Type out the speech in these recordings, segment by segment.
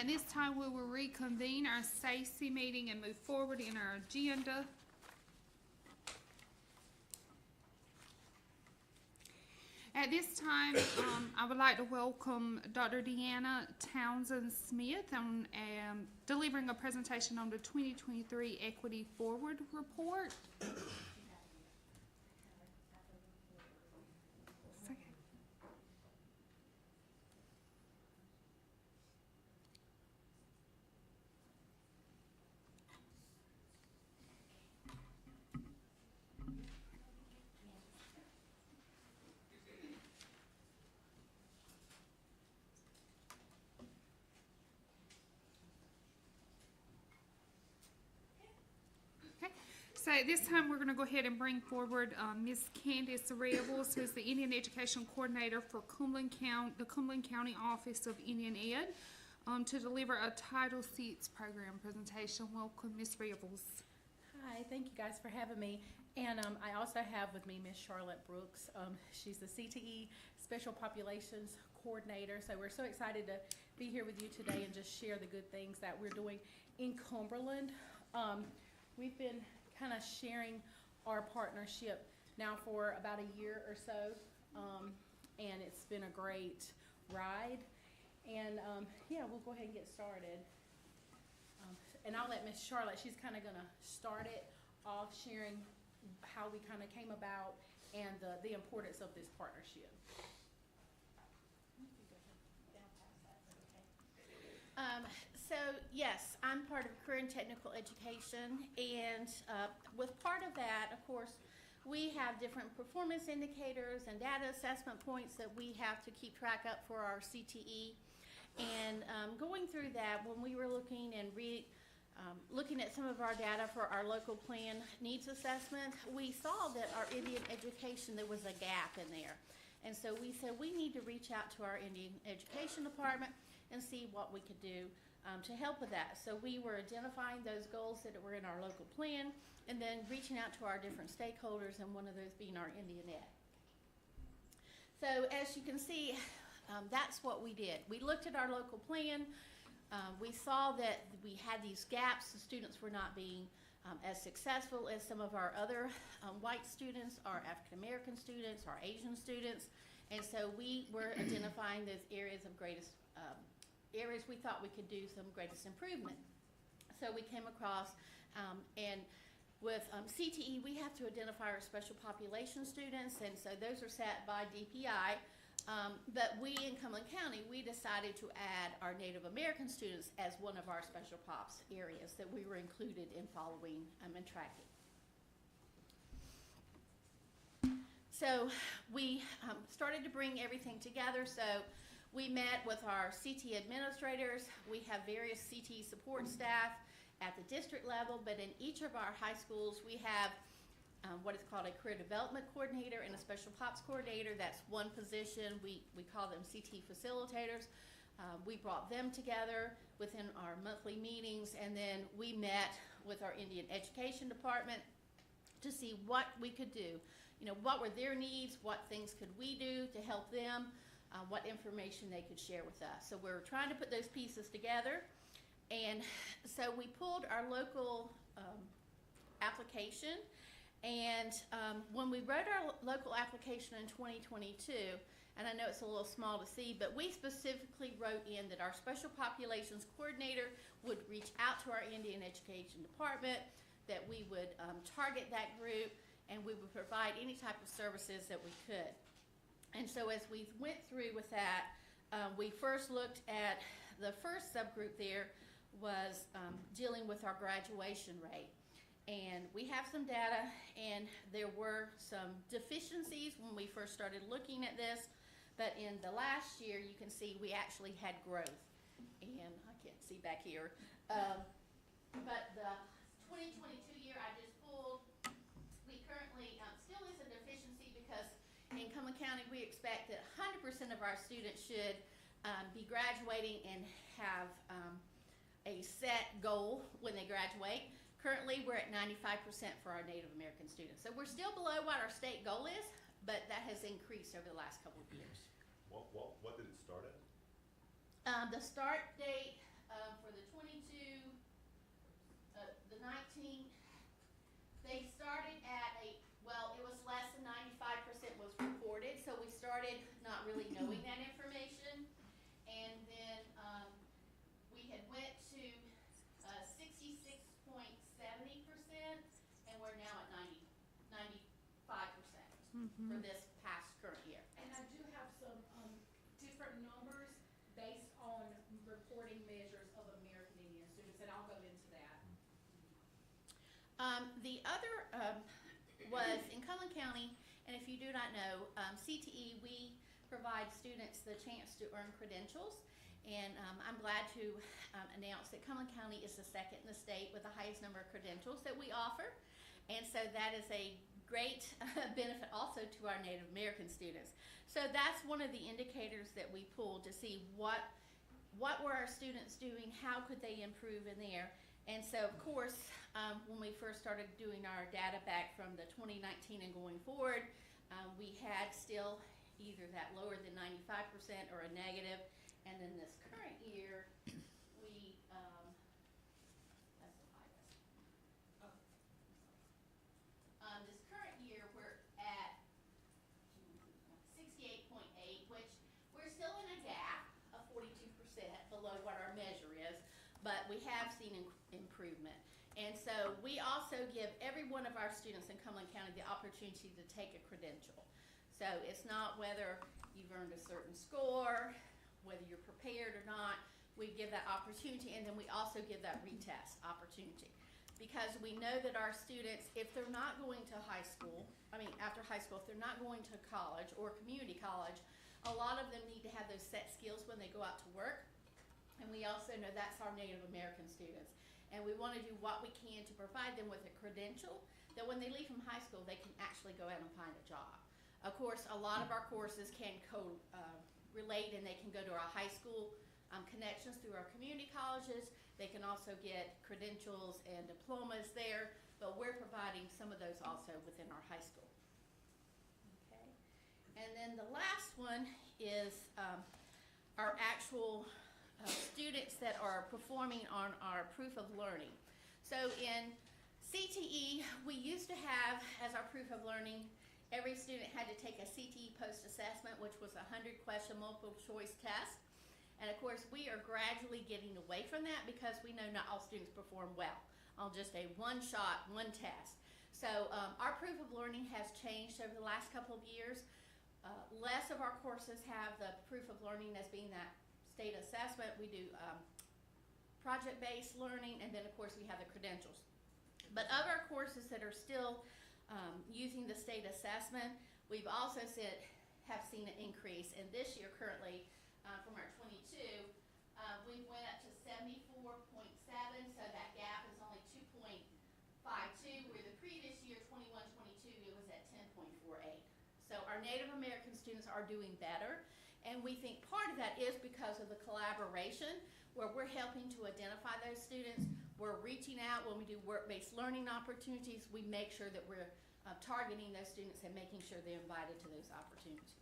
At this time, we will reconvene our SACE meeting and move forward in our agenda. At this time, I would like to welcome Dr. Deanna Townsend Smith on delivering a presentation on the 2023 Equity Forward Report. So at this time, we're going to go ahead and bring forward Ms. Candice Rebels, who's the Indian Education Coordinator for the Cumberland County Office of Indian Ed, to deliver a Title VI program presentation. Welcome, Ms. Rebels. Hi, thank you guys for having me. And I also have with me Ms. Charlotte Brooks. She's the CTE Special Populations Coordinator. So we're so excited to be here with you today and just share the good things that we're doing in Cumberland. We've been kind of sharing our partnership now for about a year or so, and it's been a great ride. And yeah, we'll go ahead and get started. And I'll let Miss Charlotte, she's kind of going to start it off sharing how we kind of came about and the importance of this partnership. So yes, I'm part of Career and Technical Education, and with part of that, of course, we have different performance indicators and data assessment points that we have to keep track of for our CTE. And going through that, when we were looking and looking at some of our data for our local plan needs assessment, we saw that our Indian education, there was a gap in there. And so we said we need to reach out to our Indian Education Department and see what we could do to help with that. So we were identifying those goals that were in our local plan and then reaching out to our different stakeholders, and one of those being our Indian Ed. So as you can see, that's what we did. We looked at our local plan. We saw that we had these gaps. The students were not being as successful as some of our other white students, our African American students, our Asian students. And so we were identifying those areas of greatest areas we thought we could do some greatest improvement. So we came across, and with CTE, we have to identify our special population students, and so those are set by DPI. But we in Cumberland County, we decided to add our Native American students as one of our special pops areas that we were included in following and tracking. So we started to bring everything together. So we met with our CT administrators. We have various CT support staff at the district level, but in each of our high schools, we have what is called a career development coordinator and a special pops coordinator. That's one position. We call them CT facilitators. We brought them together within our monthly meetings, and then we met with our Indian Education Department to see what we could do. You know, what were their needs, what things could we do to help them, what information they could share with us. So we're trying to put those pieces together. And so we pulled our local application, and when we wrote our local application in 2022, and I know it's a little small to see, but we specifically wrote in that our special populations coordinator would reach out to our Indian Education Department, that we would target that group, and we would provide any type of services that we could. And so as we went through with that, we first looked at the first subgroup there was dealing with our graduation rate. And we have some data, and there were some deficiencies when we first started looking at this, but in the last year, you can see we actually had growth. And I can't see back here. But the 2022 year I just pulled, we currently still is a deficiency because in Cumberland County, we expect that 100% of our students should be graduating and have a set goal when they graduate. Currently, we're at 95% for our Native American students. So we're still below what our state goal is, but that has increased over the last couple of years. What did it start at? The start date for the 19, they started at well, it was less than 95% was reported, so we started not really knowing that information. And then, we had went to, 66.70%, and we're now at 95% for this past current year. And I do have some, different numbers based on reporting measures of American Indian students, and I'll go into that. The other was in Cullen County, and if you do not know, CTE, we provide students the chance to earn credentials, and I'm glad to announce that Cullen County is the second in the state with the highest number of credentials that we offer, and so that is a great benefit also to our Native American students. So that's one of the indicators that we pulled to see what were our students doing, how could they improve in there. And so, of course, when we first started doing our data back from the 2019 and going forward, we had still either that lower than 95% or a negative. And then this current year, we, that's the highest. This current year, we're at 68.8, which we're still in a gap of 42% below what our measure is, but we have seen improvement. And so we also give every one of our students in Cumberland County the opportunity to take a credential. So it's not whether you've earned a certain score, whether you're prepared or not, we give that opportunity, and then we also give that retest opportunity. Because we know that our students, if they're not going to high school, after high school, if they're not going to college or community college, a lot of them need to have those set skills when they go out to work. And we also know that's our Native American students. And we want to do what we can to provide them with a credential that when they leave from high school, they can actually go out and find a job. Of course, a lot of our courses can relate, and they can go to our high school connections through our community colleges. They can also get credentials and diplomas there, but we're providing some of those also within our high school. Okay. And then the last one is our actual students that are performing on our proof of learning. So in CTE, we used to have as our proof of learning, every student had to take a CTE post-assessment, which was a 100-question multiple choice test. And of course, we are gradually getting away from that because we know not all students perform well on just a one-shot, one test. So our proof of learning has changed over the last couple of years. Less of our courses have the proof of learning as being that state assessment. We do project-based learning, and then of course we have the credentials. But of our courses that are still using the state assessment, we've also have seen an increase. And this year currently, from our 22, we went up to 74.7, so that gap is only 2.52, where the previous year, 21-22, it was at 10.48. So our Native American students are doing better, and we think part of that is because of the collaboration, where we're helping to identify those students. We're reaching out when we do work-based learning opportunities. We make sure that we're targeting those students and making sure they're invited to those opportunities.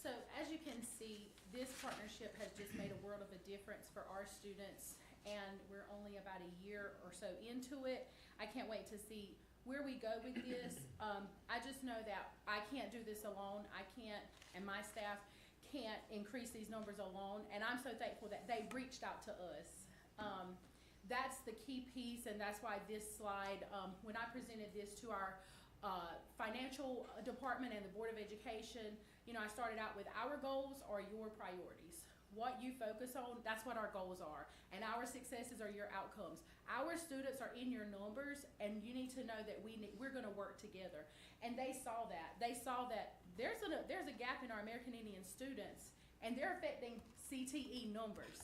So as you can see, this partnership has just made a world of a difference for our students, and we're only about a year or so into it. I can't wait to see where we go with this. I just know that I can't do this alone. I can't, and my staff can't increase these numbers alone, and I'm so thankful that they reached out to us. That's the key piece, and that's why this slide, when I presented this to our financial department and the Board of Education, I started out with our goals are your priorities. What you focus on, that's what our goals are. And our successes are your outcomes. Our students are in your numbers, and you need to know that we're gonna work together. And they saw that. They saw that there's a gap in our American Indian students, and they're affecting CTE numbers.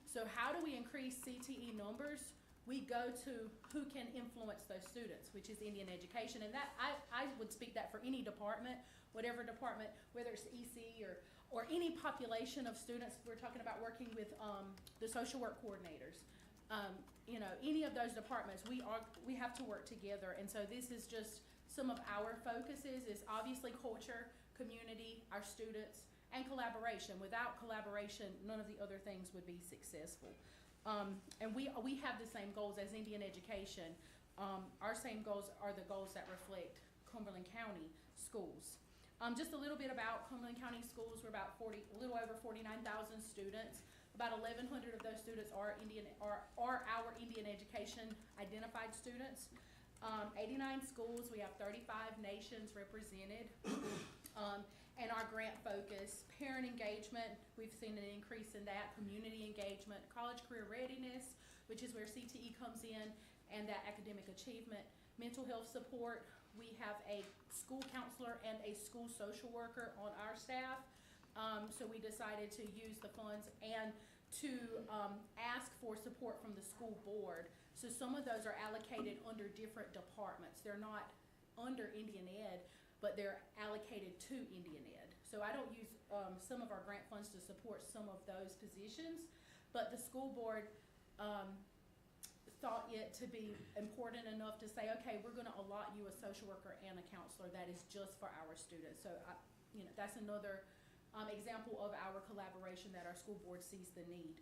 So how do we increase CTE numbers? We go to who can influence those students, which is Indian education. And that I would speak that for any department, whatever department, whether it's EC or any population of students. We're talking about working with the social work coordinators. Any of those departments, we have to work together. And so this is just some of our focuses is obviously culture, community, our students, and collaboration. Without collaboration, none of the other things would be successful. And we have the same goals as Indian Education. Our same goals are the goals that reflect Cumberland County schools. Just a little bit about Cumberland County schools. We're about a little over 49,000 students. About 1,100 of those students are our Indian Education identified students. 89 schools. We have 35 nations represented. And our grant focus, parent engagement, we've seen an increase in that, community engagement, college career readiness, which is where CTE comes in, and that academic achievement, mental health support. We have a school counselor and a school social worker on our staff. So we decided to use the funds and to ask for support from the school board. So some of those are allocated under different departments. They're not under Indian Ed, but they're allocated to Indian Ed. So I don't use some of our grant funds to support some of those positions, but the school board thought it to be important enough to say, okay, we're gonna allot you a social worker and a counselor that is just for our students. So that's another example of our collaboration that our school board sees the need.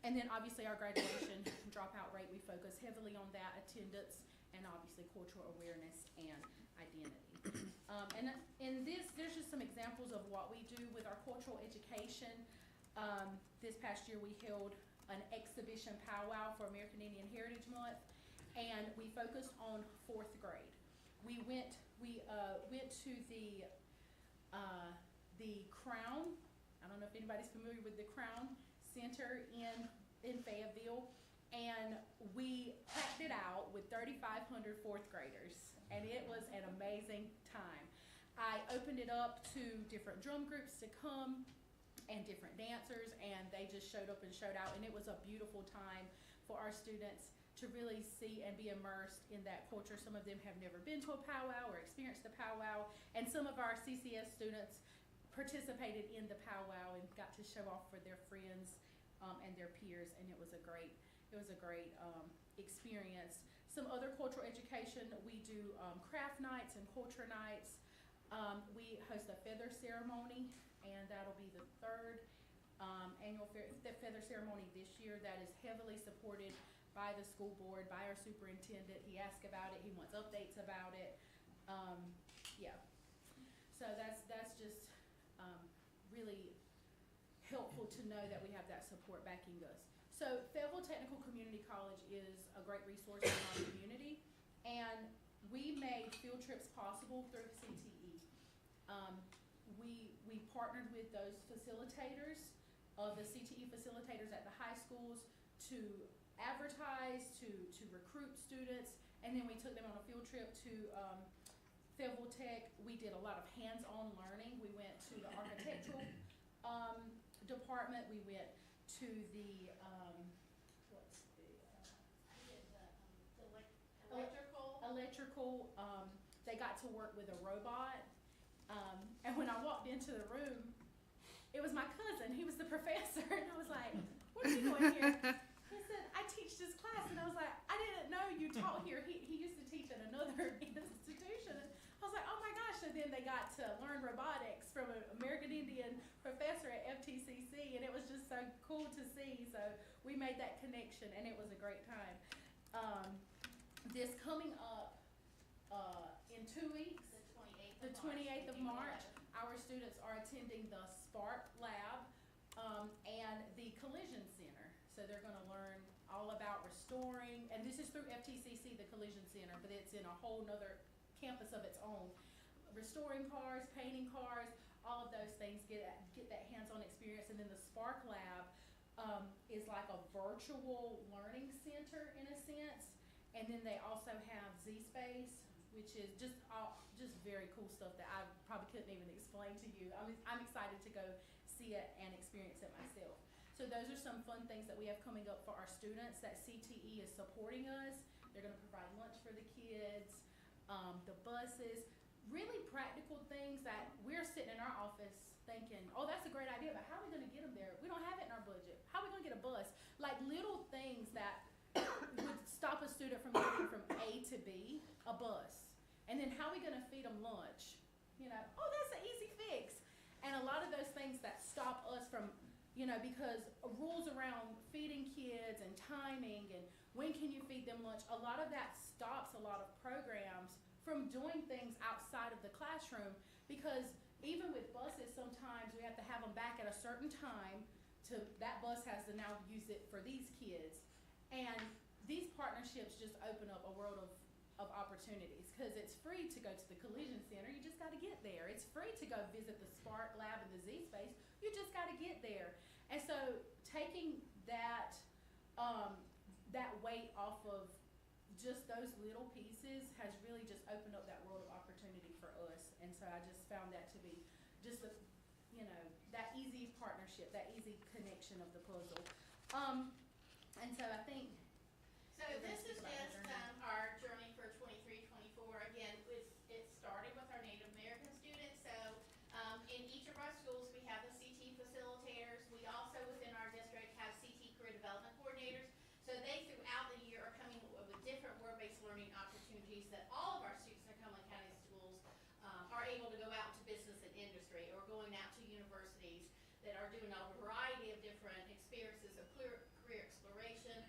And then obviously our graduation dropout rate, we focus heavily on that, attendance, and obviously cultural awareness and identity. And there's just some examples of what we do with our cultural education. This past year we held an exhibition powwow for American Indian Heritage Month, and we focused on 4th grade. We went to the Crown. I don't know if anybody's familiar with the Crown Center in Fayetteville, and we packed it out with 3,500 4th graders, and it was an amazing time. I opened it up to different drum groups to come and different dancers, and they just showed up and showed out, and it was a beautiful time for our students to really see and be immersed in that culture. Some of them have never been to a powwow or experienced a powwow, and some of our CCS students participated in the powwow and got to show off for their friends and their peers, and it was a great experience. Some other cultural education, we do craft nights and culture nights. We host a feather ceremony, and that'll be the 3rd annual feather ceremony this year. That is heavily supported by the school board, by our superintendent. He asked about it, he wants updates about it. Yeah, so that's just really helpful to know that we have that support backing us. So Fayetteville Technical Community College is a great resource in our community, and we made field trips possible through CTE. We partnered with those facilitators, the CTE facilitators at the high schools, to advertise, to recruit students, and then we took them on a field trip to Fayetteville Tech. We did a lot of hands-on learning. We went to the architectural department. We went to the electrical. They got to work with a robot. And when I walked into the room, it was my cousin. He was the professor, and I was like, "What are you doing here?" He said, "I teach this class," and I was like, "I didn't know you taught here." He used to teach at another institution. And I was like, "Oh my gosh!" And then they got to learn robotics from an American Indian professor at FTCC, and it was just so cool to see. So we made that connection, and it was a great time. This coming up in 2 weeks, the 28th of March, our students are attending the Spark Lab and the Collision Center. So they're going to learn all about restoring, and this is through FTCC, the Collision Center, but it's in a whole nother campus of its own. Restoring cars, painting cars, all of those things, get that hands-on experience. And then the Spark Lab is like a virtual learning center in a sense. And then they also have Z-Space, which is just very cool stuff that I probably couldn't even explain to you. I'm excited to go see it and experience it myself. So those are some fun things that we have coming up for our students that CTE is supporting us. They're gonna provide lunch for the kids, the buses, really practical things that we're sitting in our office thinking, oh, that's a great idea, but how are we gonna get them there? We don't have it in our budget. How are we gonna get a bus? Like little things that would stop a student from getting from A to B, a bus. And then how are we gonna feed them lunch? You know, oh, that's an easy fix. And a lot of those things that stop us from, you know, because rules around feeding kids and timing and when can you feed them lunch, a lot of that stops a lot of programs from doing things outside of the classroom, because even with buses, sometimes we have to have them back at a certain time to, that bus has to now use it for these kids. And these partnerships just open up a world of opportunities, because it's free to go to the Collision Center, you just gotta get there. It's free to go visit the Spark Lab and the Z-Space, you just gotta get there. And so taking that, that weight off of just those little pieces has really just opened up that world of opportunity for us. And so I just found that to be just a, you know, that easy partnership, that easy connection of the puzzle. And so I think. So this is just our journey for 23-24. Again, it started with our Native American students. So in each of our schools, we have the CT facilitators. We also, within our district, have CT career development coordinators. So they, throughout the year, are coming with different word-based learning opportunities that all of our students in Cumberland County schools are able to go out to business and industry, or going out to universities that are doing a variety of different experiences of career exploration,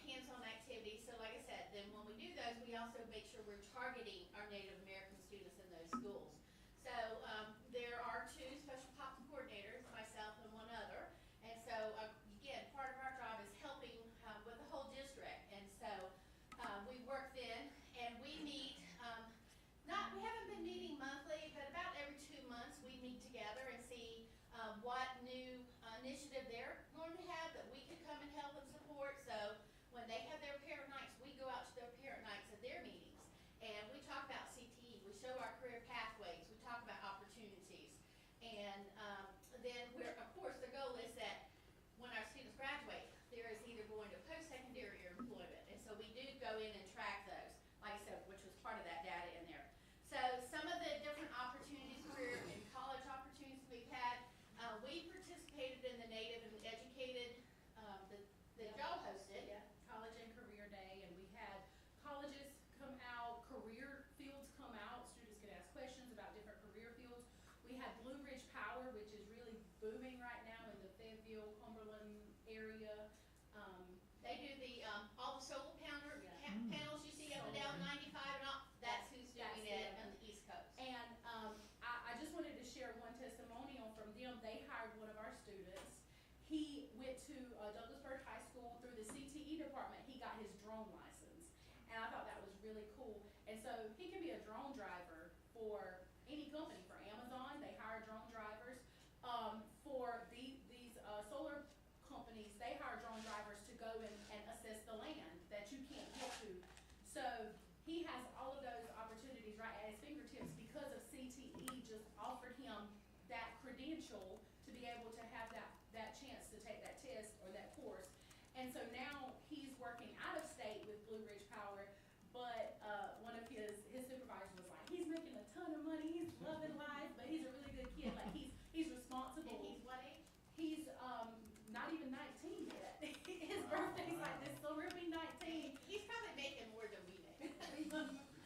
hands-on activities. So like I said, then when we do those, we also make sure we're targeting our Native American students in those schools. So there are 2 special POP coordinators, myself and one other. And so again, part of our job is helping with the whole district. And so we work then, and we meet, we haven't been meeting monthly, but about every 2 months we meet together and see what new initiative they're going to have that we could come and help and support. So when they have their parent nights, we go out to their parent nights at their meetings, and we talk about CTE, we show our career pathways, we talk about opportunities. And then of course, the goal is that when our students graduate, there is either going to post-secondary or employment. And so we do go in and track those, like I said, which was part of that data in there. So some of the different opportunities, career and college opportunities we've had, we participated in the Native and Educated, that y'all hosted. Yeah, College and Career Day, and we had colleges come out, career fields come out, students could ask questions about different career fields. We had Blue Ridge Power, which is really booming right now in the Fayetteville, Cumberland area. They do the, all the solar panels you see up and down 95 and all, that's who's doing it on the East Coast. And I just wanted to share one testimonial from them. They hired one of our students. He went to Douglasburg High School through the CTE department. He got his drone license, and I thought that was really cool. And so he can be a drone driver for any company. For Amazon, they hire drone drivers. For these solar companies, they hire drone drivers to go and assess the land that you can't get to. So he has all of those opportunities right at his fingertips because of CTE just offered him that credential to be able to have that chance to take that test or that course. And so now he's working out of state with Blue Ridge Power, but one of his supervisors was like, he's making a ton of money, he's loving life, but he's a really good kid. Like he's responsible. And he's what age? He's not even 19 yet. His birthday's like this summer, he'll be 19. He's probably making more than we make.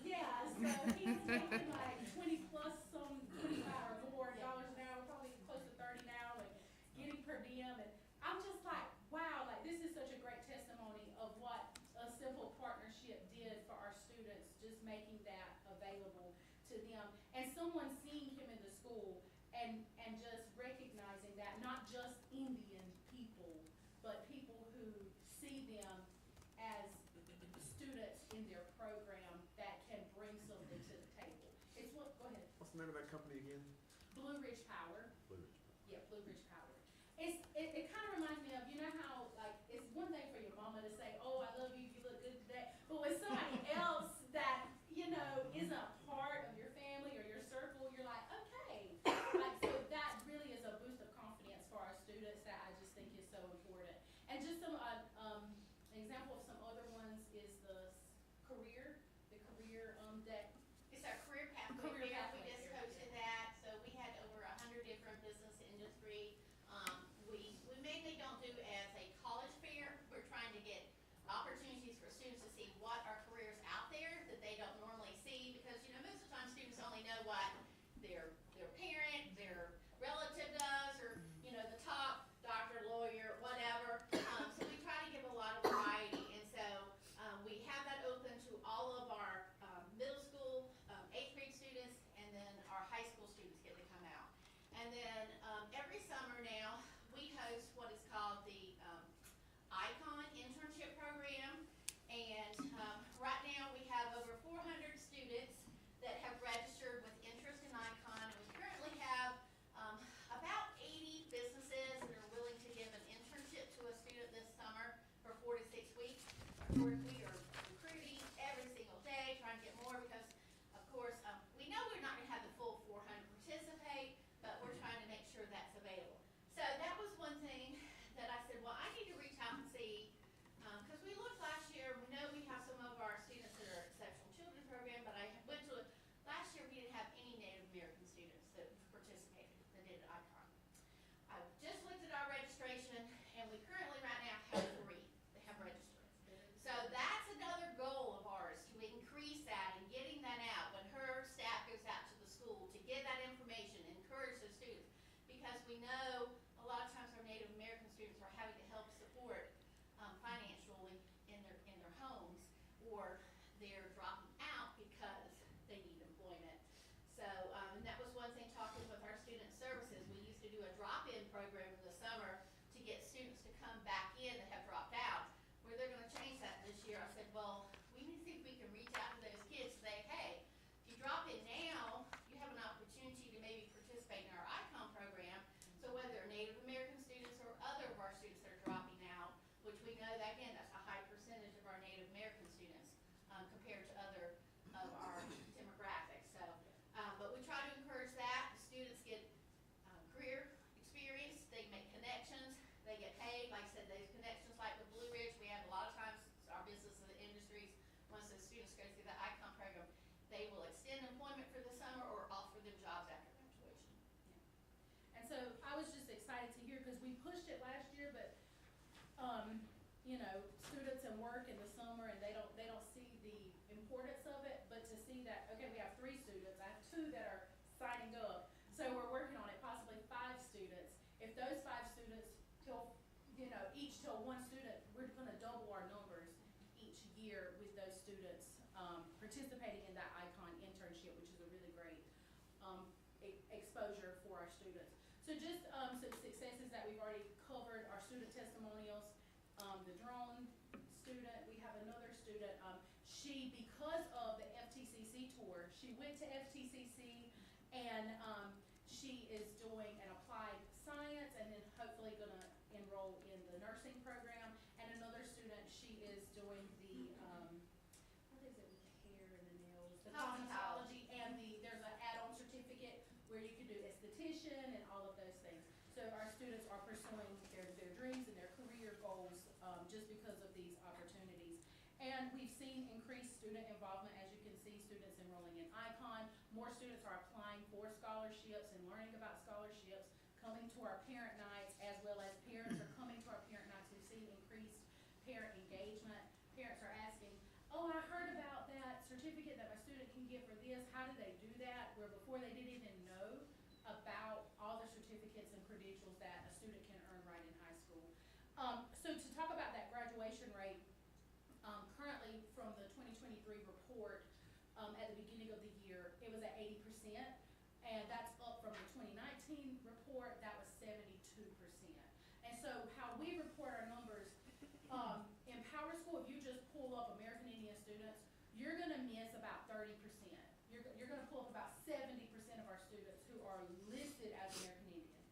Yeah, so he's making like 20 plus some 25 or more dollars an hour, probably close to 30 now, and getting per diem. And I'm just like, wow, like this is such a great testimony of what a simple partnership did for our students, just making that available to them. And someone seeing him in the school and just recognizing that, not just Indian people, but people who see them as students in their program that can bring something to the table. It's what, go ahead. What's the name of that company again? Blue Ridge Power. Blue Ridge. Yeah, Blue Ridge Power. It kind of reminds me of, you know how, like, it's one thing for your mama to say, oh, I love you, you look good today, but when somebody else that, you know, isn't a part of your family or your circle, you're like, okay. Like, so that really is a boost of confidence for our students that I just think is so important. And just some, an example of some other ones is the career deck. It's our career pathway Career fair. pathway We just fair. hosted that, so we had over 100 different business industry. We mainly don't do as a college fair. We're trying to get opportunities for students to see what are careers out there that they don't normally see, because you know most of the time students only know what their parent, their relative we are recruiting every single day, trying to get more because, of course, we know we're not gonna have the full 400 participate, but we're trying to make sure that's available. So that was one thing that I said, well, I need to reach out and see, because we looked last year, we know we have some of our students that are exceptional children program, but I went to, last year we didn't have any Native American students that participated, that did ICON. I just looked at our registration, and we currently right now have 3 that have registered. So that's another goal of ours, to increase that and getting that out when her staff goes out to the school, to get that information, encourage the students. Because we know a lot of times our Native American students are having to help support financially in their homes, or they're dropping out because they need employment. So, and that was one thing talking with our student services. We used to do a drop-in program in the summer to get students to come back in that have dropped out. Where they're gonna change that this year, I said, well, we need to see if we can reach out to those kids and say, hey, if you drop in now, you have an opportunity to maybe participate in our ICON program. So whether they're Native American students or other of our students that are dropping out, which we know that, again, that's a high percentage of our Native American students, compared to other of our demographics. So, but we try to encourage that. The students get career experience, they make connections, they get paid. Like I said, those connections like with Blue Ridge, we have a lot of times our business and industries, once the students go through the ICON program, they will extend employment for the summer or offer them jobs after graduation. And so I was just excited to hear, because we pushed it last year, but, you know, students and work in the summer, and they don't see the importance of it, but to see that, okay, we have 3 students, I have 2 that are signing up, so we're working on it, possibly 5 students. If those 5 students till, you know, each till 1 student, we're gonna double our numbers each year with those students, participating in that ICON internship, which is a really great, exposure for our students. So just, some successes that we've already covered, our student testimonials, the drone student, we have another student, she, because of the FTCC tour, she went to FTCC, and, she is doing an applied science, and then hopefully gonna enroll in the nursing program. And another student, she is doing the, what is it with the hair and the nails? The cosmetology, and there's an add-on certificate where you can do esthetician and all of those things. So our students are pursuing their dreams and their career goals, just because of these opportunities. And we've seen increased student involvement, as you can see, students enrolling in ICON. More students are applying for scholarships and learning about scholarships, coming to our parent nights, as well as parents are coming to our parent nights. We've seen increased parent engagement. Parents are asking, oh, I heard about that certificate that my student can get for this. How do they do that? Where before they didn't even know about all the certificates and credentials that a student can earn right in high school. So to talk about that graduation rate, currently from the 2023 report, at the beginning of the year, it was at 80%, and that's up from the 2019 report, that was 72%. And so how we report our numbers, in Power School, if you just pull up American Indian students, you're gonna miss about 30%. You're gonna pull up about 70% of our students who are listed as American Indian.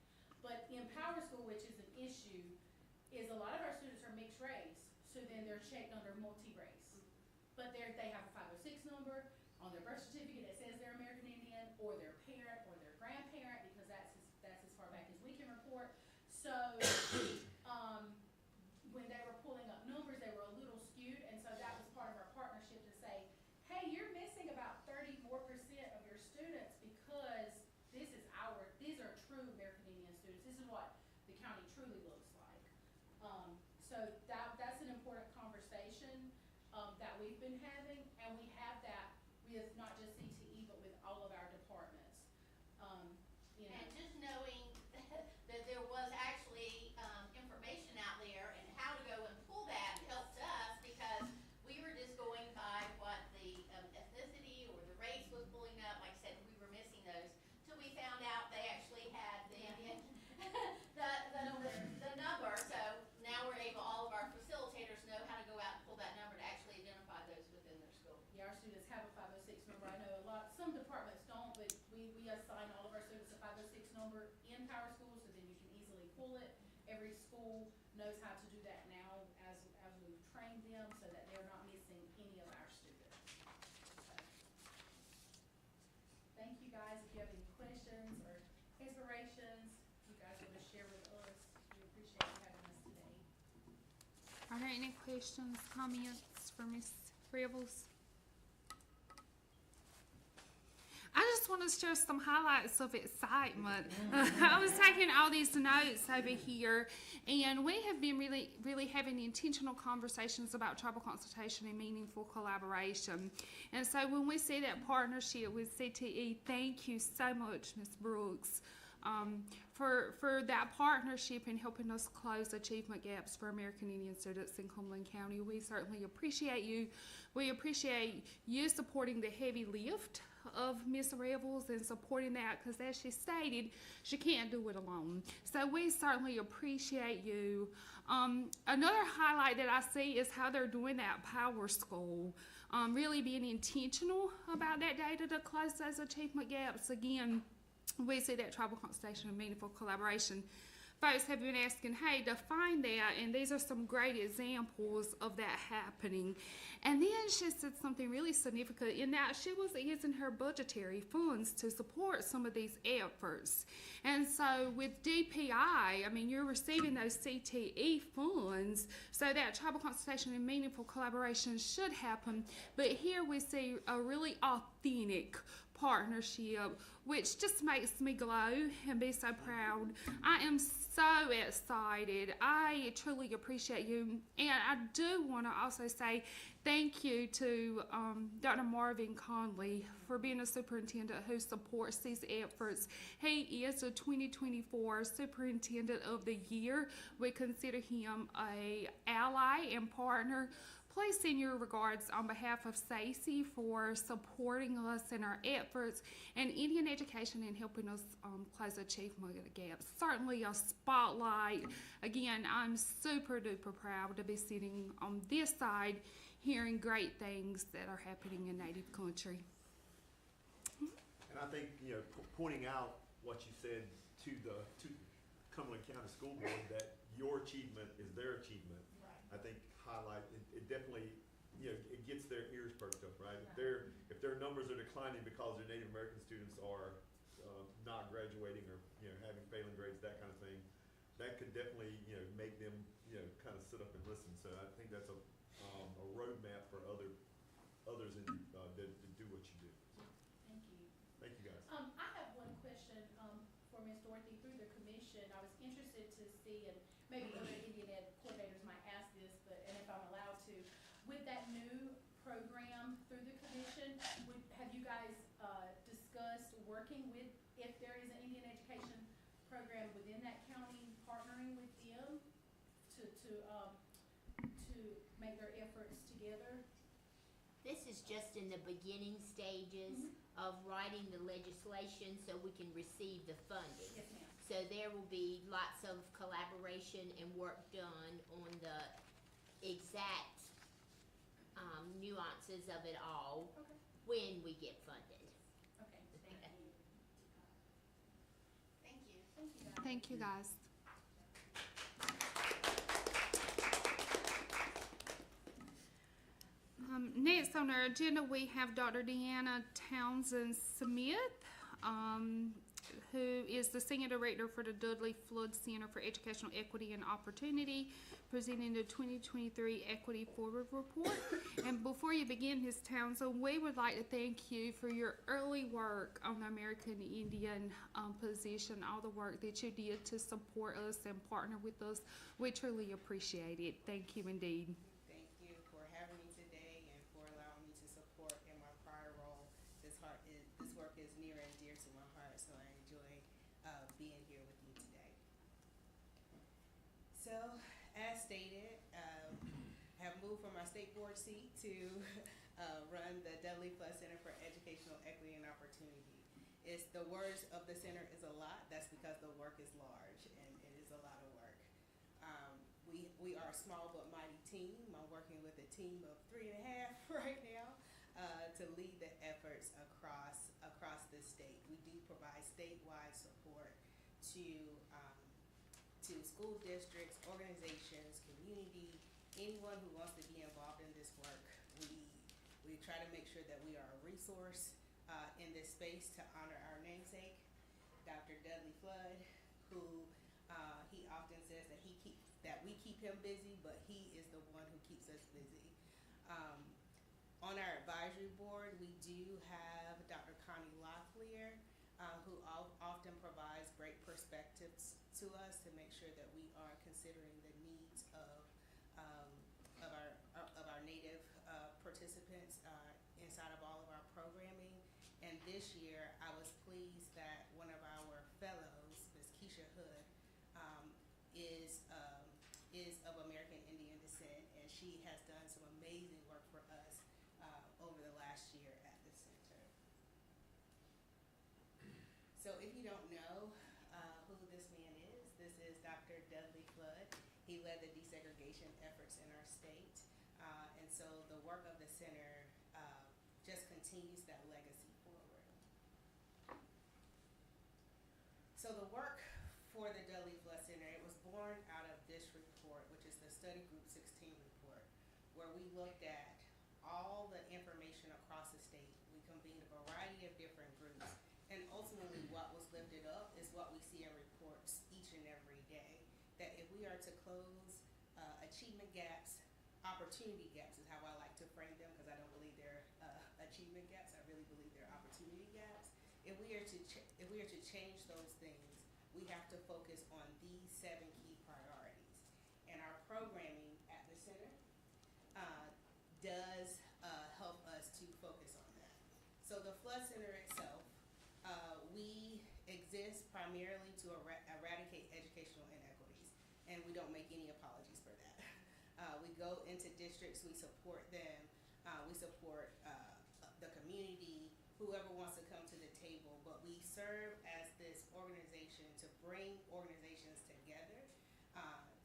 But in Power School, which is an issue, is a lot of our students are mixed race, so then they're checked under multi-race. But they have a 506 number on their birth certificate that says they're American Indian, or their parent or their grandparent, because that's as far back as we can report. So when they were pulling up numbers, they were a little skewed, and so that was part of our partnership to say, hey, you're missing about 34% of your students because these are true American Indian students. This is what the county truly looks like. So that's an important conversation that we've been having, and we have that with not just CTE, but with all of our departments. You know. And just knowing that there was actually information out there and how to go and pull that helped us, because we were just going by what the ethnicity or the race was pulling up. Like I said, we were missing those till we found out they actually had the number. So now we're able, all of our facilitators know how to go out and pull that number to actually identify those within their school. Yeah, our students have a 506 number. I know some departments don't, but we assign all of our students a 506 number in Power School, so then you can easily pull it. Every school knows how to do that now as we've train them so that they're not missing any of our students. So, thank you guys. If you have any questions or inspirations you guys want to share with us, we appreciate you having us today. Are there any questions, comments for Ms. Rebels? I just want to share some highlights of excitement. I was taking all these notes over here, and we have been really having intentional conversations about tribal consultation and meaningful collaboration. And so when we see that partnership with CTE, thank you so much, Ms. Brooks, for that partnership in helping us close achievement gaps for American Indian students in Cumberland County. We certainly appreciate you. We appreciate you supporting the heavy lift of Ms. Revels and supporting that, because as she stated, she can't do it alone. So we certainly appreciate you. Another highlight that I see is how they're doing that Power School, really being intentional about that data to close those achievement gaps. Again, we see that tribal consultation and meaningful collaboration. Folks have been asking, hey, define that, and these are some great examples of that happening. And then she said something really significant in that she was using her budgetary funds to support some of these efforts. And so with DPI, I mean, you're receiving those CTE funds, so that tribal consultation and meaningful collaboration should happen. But here we see a really authentic partnership, which just makes me glow and be so proud. I am so excited. I truly appreciate you. And I do want to also say thank you to Dr. Marvin Conley for being a superintendent who supports these efforts. He is the 2024 Superintendent of the Year. We consider him an ally and partner. Please send your regards on behalf of SACE for supporting us in our efforts in Indian education and helping us close achievement gaps. Certainly a spotlight. Again, I'm super duper proud to be sitting on this side hearing great things that are happening in Native country. And I think, pointing out what you said to Cumberland County School Board, that your achievement is their achievement, I think highlight, it definitely, it gets their ears perked up, right? If their numbers are declining because their Native American students are not graduating or, having failing grades, that kind of thing, that could definitely, make them, kind of sit up and listen. So I think that's a roadmap for others to do what you do. Thank you. Thank you, guys. I have one question for Ms. Dorothy. Through the commission, I was interested to see, and maybe other Indian Ed coordinators might ask this, and if I'm allowed to, with that new program through the commission, have you guys discussed working with, if there is an Indian education program within that county, partnering with them to make their efforts together? This is just in the beginning stages of writing the legislation so we can receive the funding. Yes, ma'am. So there will be lots of collaboration and work done on the exact nuances of it all Okay. when we get funded. Okay, thank you. Thank you. Thank you, guys. Thank you, guys. Next on our agenda, we have Dr. Deanna Townsend Smith, who is the Senior Director for the Dudley Flood Center for Educational Equity and Opportunity, presenting the 2023 Equity Forward Report. And before you begin, Ms. Townsend, we would like to thank you for your early work on the American Indian position, all the work that you did to support us and partner with us. We truly appreciate it. Thank you indeed. Thank you for having me today and for allowing me to support in my prior role. This work is near and dear to my heart, so I enjoy being here with you today. So, as stated, have moved from my state board seat to run the Dudley Flood Center for Educational Equity and Opportunity. The words of the center is a lot. That's because the work is large and it is a lot of work. We are a small but mighty team. I'm working with a team of 3.5 right now to lead the efforts across the state. We do provide statewide support to school districts, organizations, community anyone who wants to be involved in this work, we try to make sure that we are a resource in this space to honor our namesake, Dr. Dudley Flood, who he often says that we keep him busy, but he is the one who keeps us busy. On our advisory board, we do have Dr. Connie Locklear, who often provides great perspectives to us to make sure that we are considering the needs of our Native participants inside of all of our programming. And this year, I was pleased that one of our fellows, Ms. Keisha Hood, is of American Indian descent, and she has done some amazing work for us over the last year at the center. So if you don't know who this man is, this is Dr. Dudley Flood. He led the desegregation efforts in our state, and so the work of the center just continues that legacy forward. So the work for the Dudley Flood Center, it was born out of this report, which is the Study Group 16 report, where we looked at all the information across the state. We convened a variety of different groups, and ultimately what was lifted up is what we see in reports each and every day, that if we are to close achievement gaps, opportunity gaps is how I like to frame them, because I don't believe they're achievement gaps, I really believe they're opportunity gaps. If we are to change those things, we have to focus on these 7 key priorities. And our programming at the center does help us to focus on that. So the Flood Center itself, we exist primarily to eradicate educational inequities, and we don't make any apologies for that. We go into districts, we support them, we support the community, whoever wants to come to the table, but we serve as this organization to bring organizations together,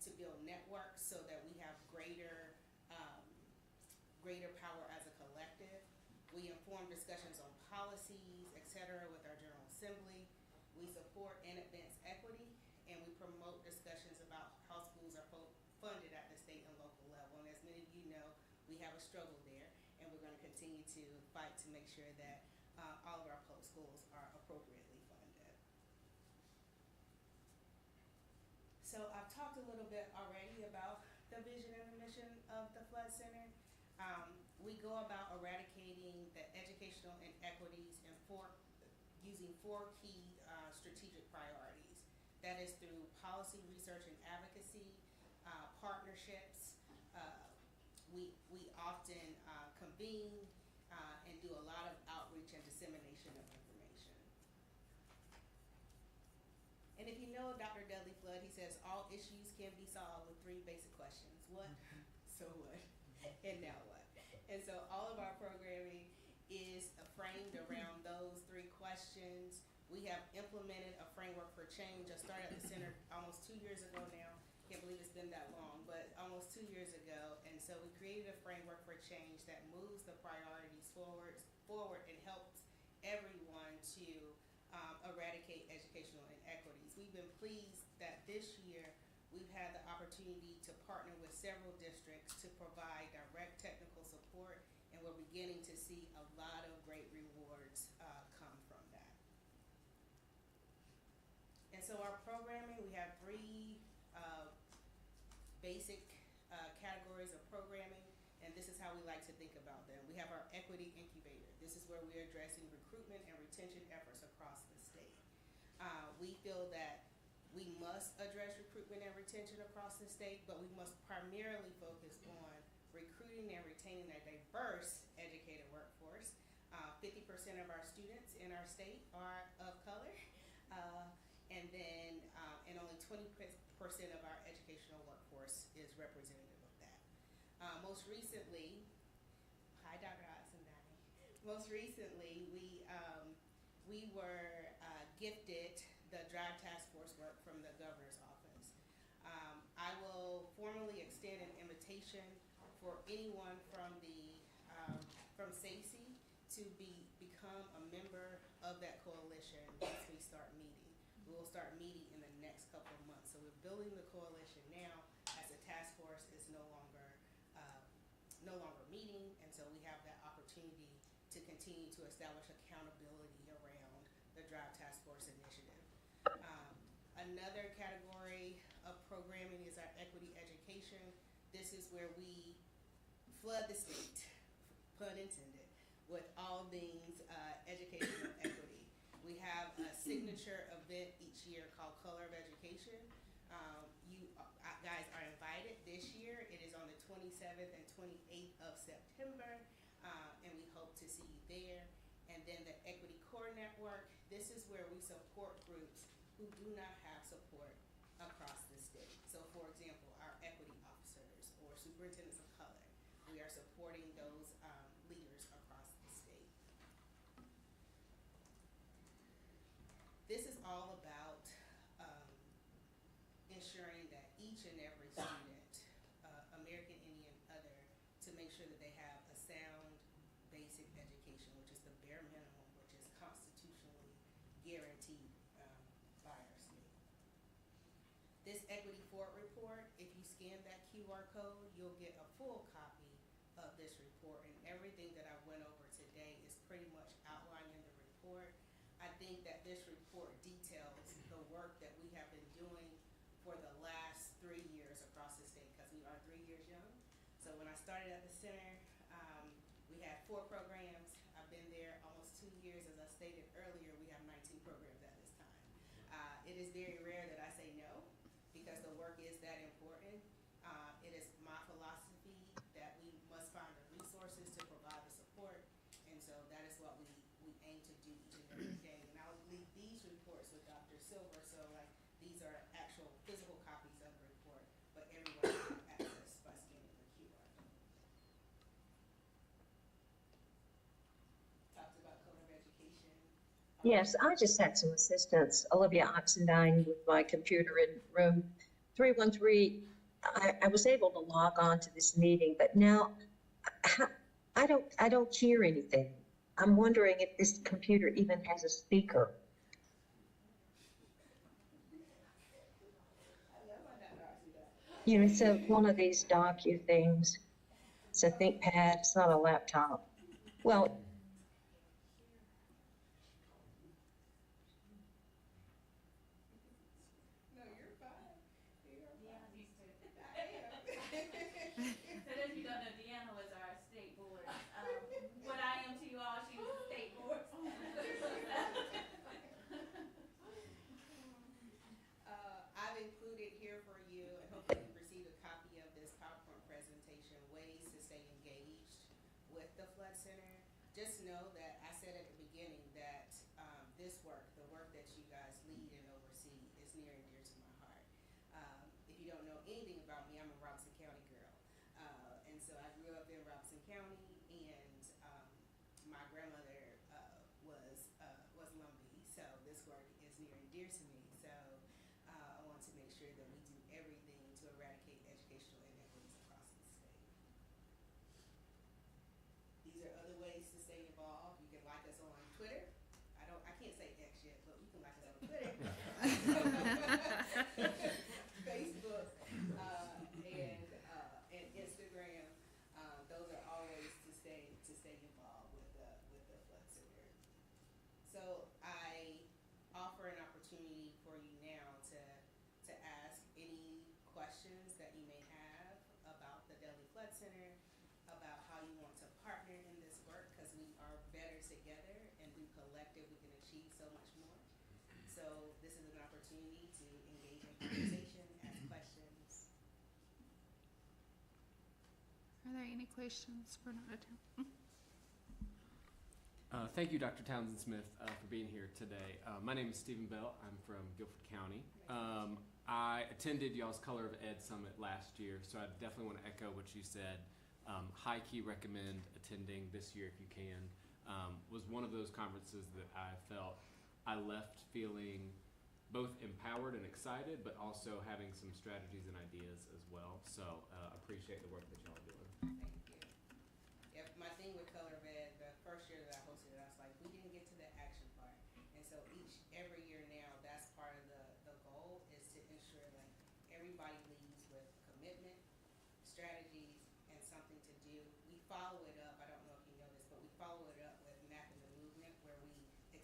to build networks so that we have greater power as a collective. We inform discussions on policies, et cetera, with our General Assembly. We support and advance equity, and we promote discussions about how schools are funded at the state and local level. And as many of you know, we have a struggle there, and we're going to continue to fight to make sure that all of our public schools are appropriately funded. So I've talked a little bit already about the vision and the mission of the Flood Center. We go about eradicating the educational inequities and using 4 key strategic priorities. That is through policy, research, and advocacy, partnerships. We often convene and do a lot of outreach and dissemination of information. And if you know Dr. Dudley Flood, he says all issues can be solved with 3 basic questions. What, so what, and now what? And so all of our programming is framed around those 3 questions. We have implemented a framework for change. I started at the center almost 2 years ago now. Can't believe it's been that long, but almost 2 years ago. And so we created a framework for change that moves the priorities forward and helps everyone to eradicate educational inequities. We've been pleased that this year we've had the opportunity to partner with several districts to provide direct technical support, and we're beginning to see a lot of great rewards come from that. And so our programming, we have 3 basic categories of programming, and this is how we like to think about them. We have our equity incubator. This is where we're addressing recruitment and retention efforts across the state. We feel that we must address recruitment and retention across the state, but we must primarily focus on recruiting and retaining a diverse educated workforce. 50% of our students in our state are of color, and only 20% of our educational workforce is representative of that. Most recently, hi Dr. Oxendani. Most recently, we were gifted the Drive Task Force work from the governor's office. I will formally extend an invitation for anyone from SACE to become a member of that coalition once we start meeting. We will start meeting in the next couple of months. So we're building the coalition now, as the task force is no longer no longer meeting, and so we have that opportunity to continue to establish accountability around the Drive Task Force initiative. Another category of programming is our equity education. This is where we flood the state, pun intended, with all things educational equity. We have a signature event each year called Color of Education. You guys are invited this year. It is on the 27th and 28th of September, and we hope to see you there. And then the Equity Core Network. This is where we support groups who do not have support across the state. So for example, our equity officers or superintendents of color, we are supporting those leaders across the state. This is all about ensuring that each and every student, American Indian, other, to make sure that they have a sound basic education, which is the bare minimum, which is constitutionally guaranteed by our state. This Equity Forward report, if you scan that QR code, you'll get a full copy of this report, and everything that I went over today is pretty much outlined in the report. I think that this report details the work that we have been doing for the last 3 years across the state, because we are 3 years young. So when I started at the center, we had 4 programs. I've been there almost 2 years. As I stated earlier, we have 19 programs at this time. It is very rare that I say no, because the work is that important. It is my philosophy that we must find the resources to provide the support, and so that is what we aim to do each and every day. And I'll leave these reports with Dr. Silver, so like these are actual physical copies of the report, but everyone can have access by scanning the QR code. Talked about Code of Education. Yes, I just had some assistance. Olivia Oxendine with my computer in room 313. I was able to log on to this meeting, but now I don't hear anything. I'm wondering if this computer even has a speaker. You know, it's one of these docu things. It's a ThinkPad. It's not a laptop. Well, No, you're fine. You're fine. Deanna used to. I am. So those of you who don't know, Deanna was our state board. What I am to you all, she was the state board. I've included here for you, and hopefully you received a copy of this PowerPoint presentation, ways to stay engaged with the Flood Center. Just know that I said at the beginning that this work, the work that you guys lead and oversee, is near and dear to my heart. If you don't know anything about me, I'm a Robeson County girl. And so I grew up in Robeson County, and my grandmother was Lumbee, so this work is near and dear to me. So I want to make sure that we do everything to eradicate educational inequities across the state. These are other ways to stay involved. You can like us on Twitter. I can't say X yet, but you can like us on Twitter. Facebook, and Instagram. Those are all ways to stay involved with the Flood Center. So I offer an opportunity for you now to ask any questions that you may have about the Dudley Flood Center, about how you want to partner in this work, because we are better together, and through collective we can achieve so much more. So this is an opportunity to engage in conversation, ask questions. Are there any questions for Dr. Townsend? Thank you, Dr. Townsend Smith, for being here today. My name is Stephen Bell. I'm from Guilford County. I attended y'all's Color of Ed Summit last year, so I definitely want to echo what you said. High key recommend attending this year if you can. Was one of those conferences that I felt I left feeling both empowered and excited, but also having some strategies and ideas as well. So appreciate the work that y'all are doing. Thank you. Yeah, my thing with Color of Ed, the first year that I hosted it, I was like, we didn't get to the action part. And so every year now, that's part of the goal, is to ensure like everybody leaves with commitment, strategies, and something to do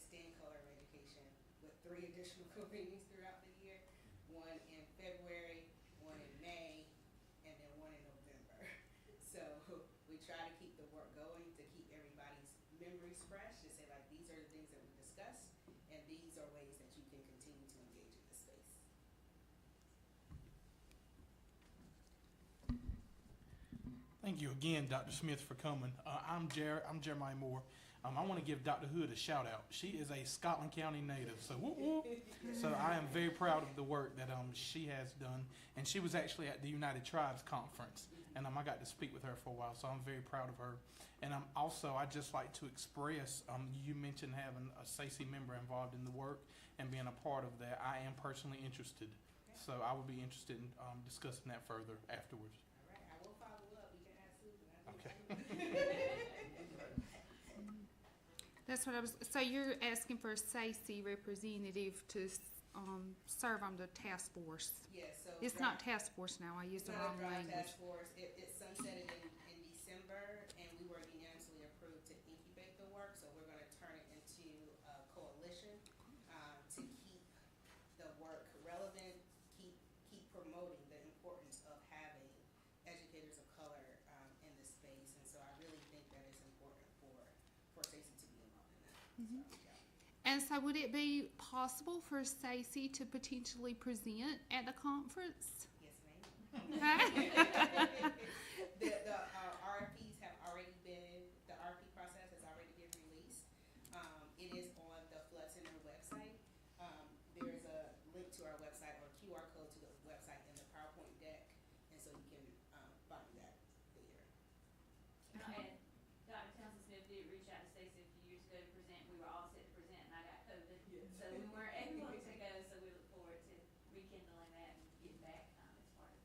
extend color of education with 3 additional convenings throughout the year. One in February, one in May, and then one in November. So we try to keep the work going, to keep everybody's memories fresh, to say like, these are the things that we discussed, and these are ways that you can continue to engage in this space. Thank you again, Dr. Smith, for coming. I'm Jeremiah Moore. I want to give Dr. Hood a shout out. She is a Scotland County native, so whoop whoop. So I am very proud of the work that she has done. And she was actually at the United Tribes Conference, and I got to speak with her for a while, so I'm very proud of her. And I'd just like to express, you mentioned having a SACE member involved in the work and being a part of that. I am personally interested, so I would be interested in discussing that further afterwards. All right, I will follow up. We can ask Susan. Okay. That's what I was, so you're asking for a SACE representative to, serve on the task force? Yes, so. It's not task force now, I used the wrong Drive language. Task Force, it sunsetted in December, and we were unanimously approved to incubate the work, so we're gonna turn it into a coalition, to keep the work relevant, keep promoting the importance of having educators of color, in this space, and so I really think that it's important for SACE to be involved in that. So, yeah. And so would it be possible for SACE to potentially present at the conference? Yes, ma'am. Okay. The RFPs have already been, the RFP process has already been released. It is on the Flood Center website. There's a link to our website, or a QR code to the website in the PowerPoint deck, and so you can find that there. And Dr. Townsend Smith did reach out to Stacey a few years ago to present. We were all set to present, and I got COVID, so we weren't able to go. So we look forward to rekindling that and getting back as part of the program.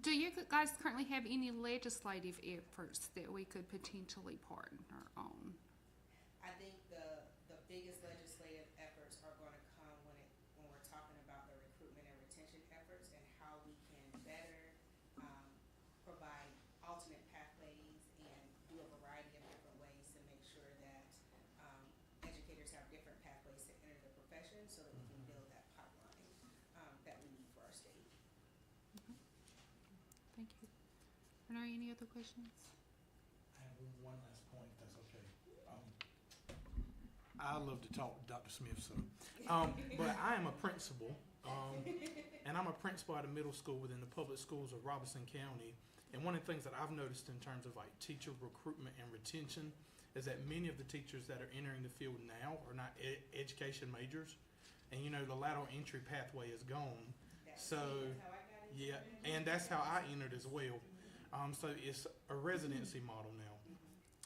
Do you guys currently have any legislative efforts that we could potentially partner on? I think the biggest legislative efforts are gonna come when we're talking about the recruitment and retention efforts, and how we can better provide alternate pathways and do a variety of different ways to make sure that educators have different pathways to enter the profession, so that we can build that pipeline that we need for our state. Thank you. Are there any other questions? I have one last point, if that's okay. I love to talk to Dr. Smith, so. But I am a principal, and I'm a principal at a middle school within the public schools of Robeson County. And one of the things that I've noticed in terms of like teacher recruitment and retention is that many of the teachers that are entering the field now are not education majors. And you know, the lateral entry pathway is gone. So, That's how I got into yeah, it. and that's how I entered as well. So it's a residency model now.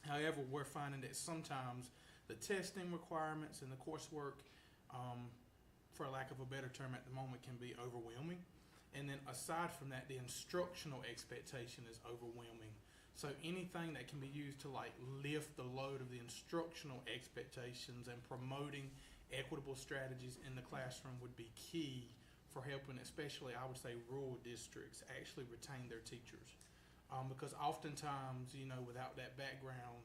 However, we're finding that sometimes the testing requirements and the coursework, for lack of a better term at the moment, can be overwhelming. And then aside from that, the instructional expectation is overwhelming. So anything that can be used to like lift the load of the instructional expectations and promoting equitable strategies in the classroom would be key for helping, especially I would say rural districts, actually retain their teachers. Because oftentimes, you know, without that background,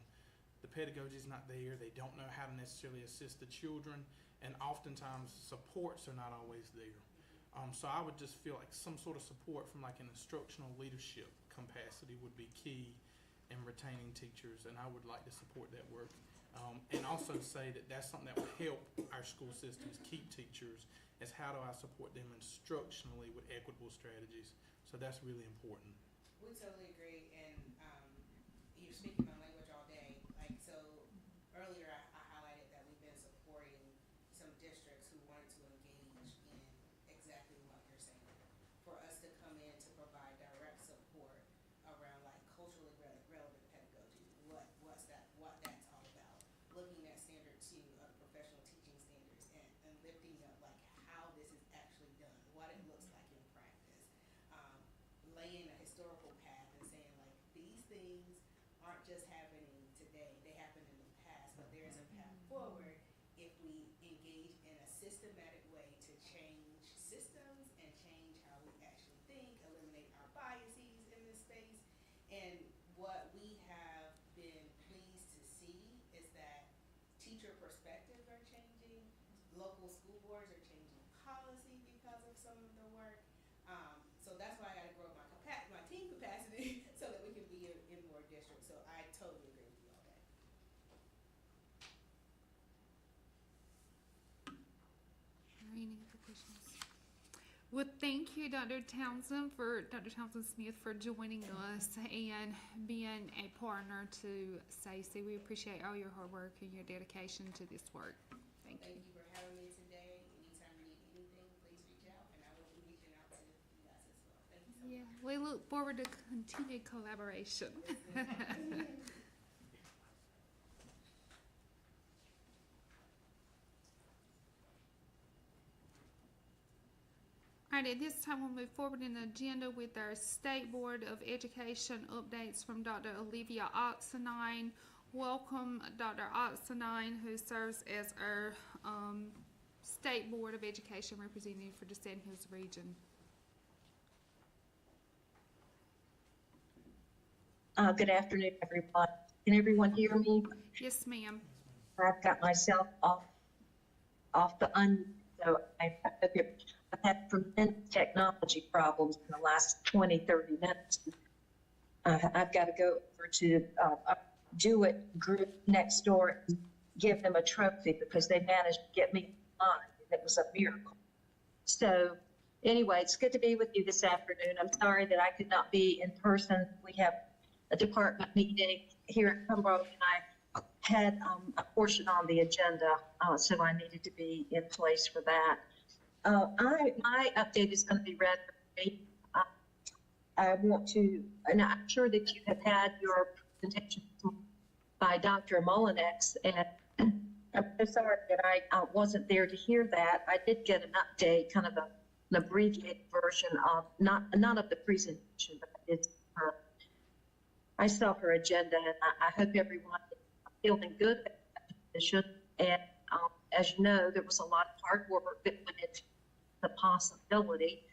the pedagogy is not there. They don't know how to necessarily assist the children, and oftentimes supports are not always there. So I would just feel like some sort of support from like an instructional leadership capacity would be key in retaining teachers, and I would like to support that work. And also say that that's something that will help our school systems keep teachers, is how do I support them instructionally with equitable strategies. So that's really important. We totally agree, and you're speaking my language all day. Like, so earlier I highlighted that we've been supporting some districts who wanted to engage in exactly what you're saying. For us to come in to provide direct support around like culturally relevant pedagogy, what that's all about. Looking at standard 2 of professional teaching standards, and lifting up like how this is actually done, what it looks like in practice. Laying a historical path and saying like, these things aren't just happening today, they happened in the past, but there is a path forward if we engage in a systematic way to change systems and change how we actually think, eliminate our biases in this space. And what we have been pleased to some of the work. So that's why I gotta grow my my team capacity so that we can be in more districts. So I totally agree with you all that. Any other questions? Well, thank you, Dr. Townsend Smith for joining us and being a partner to SACE. We appreciate all your hard work and your dedication to this work. Thank you. Thank you for having me today. Anytime you need anything, please reach out, and I will be reaching out to you guys as well. Thank you so much. Yeah, we look forward to continued collaboration. All right, at this time, we'll move forward in the agenda with our State Board of Education updates from Dr. Olivia Oxenine. Welcome, Dr. Oxenine, who serves as our State Board of Education representative for the Sand Hills region. Good afternoon, everyone. Can everyone hear me? Yes, ma'am. I've got myself off the so I've had tremendous technology problems in the last 20, 30 minutes. I've got to go over to Jewett group next door and give them a trophy because they managed to get me on. It was a miracle. So anyway, it's good to be with you this afternoon. I'm sorry that I could not be in person. We have a department meeting here at Pembroke, and I had a portion on the agenda, so I needed to be in place for that. My update is going to be rather brief. I want to, and I'm sure that you have had your presentation by Dr. Mullinex, and I'm so sorry that I wasn't there to hear that. I did get an update, kind of an abbreviated version of, not of the presentation, but it's her. I saw her agenda, and I hope everyone is feeling good about that position. And as you know, there was a lot of hard work that went into the possibility,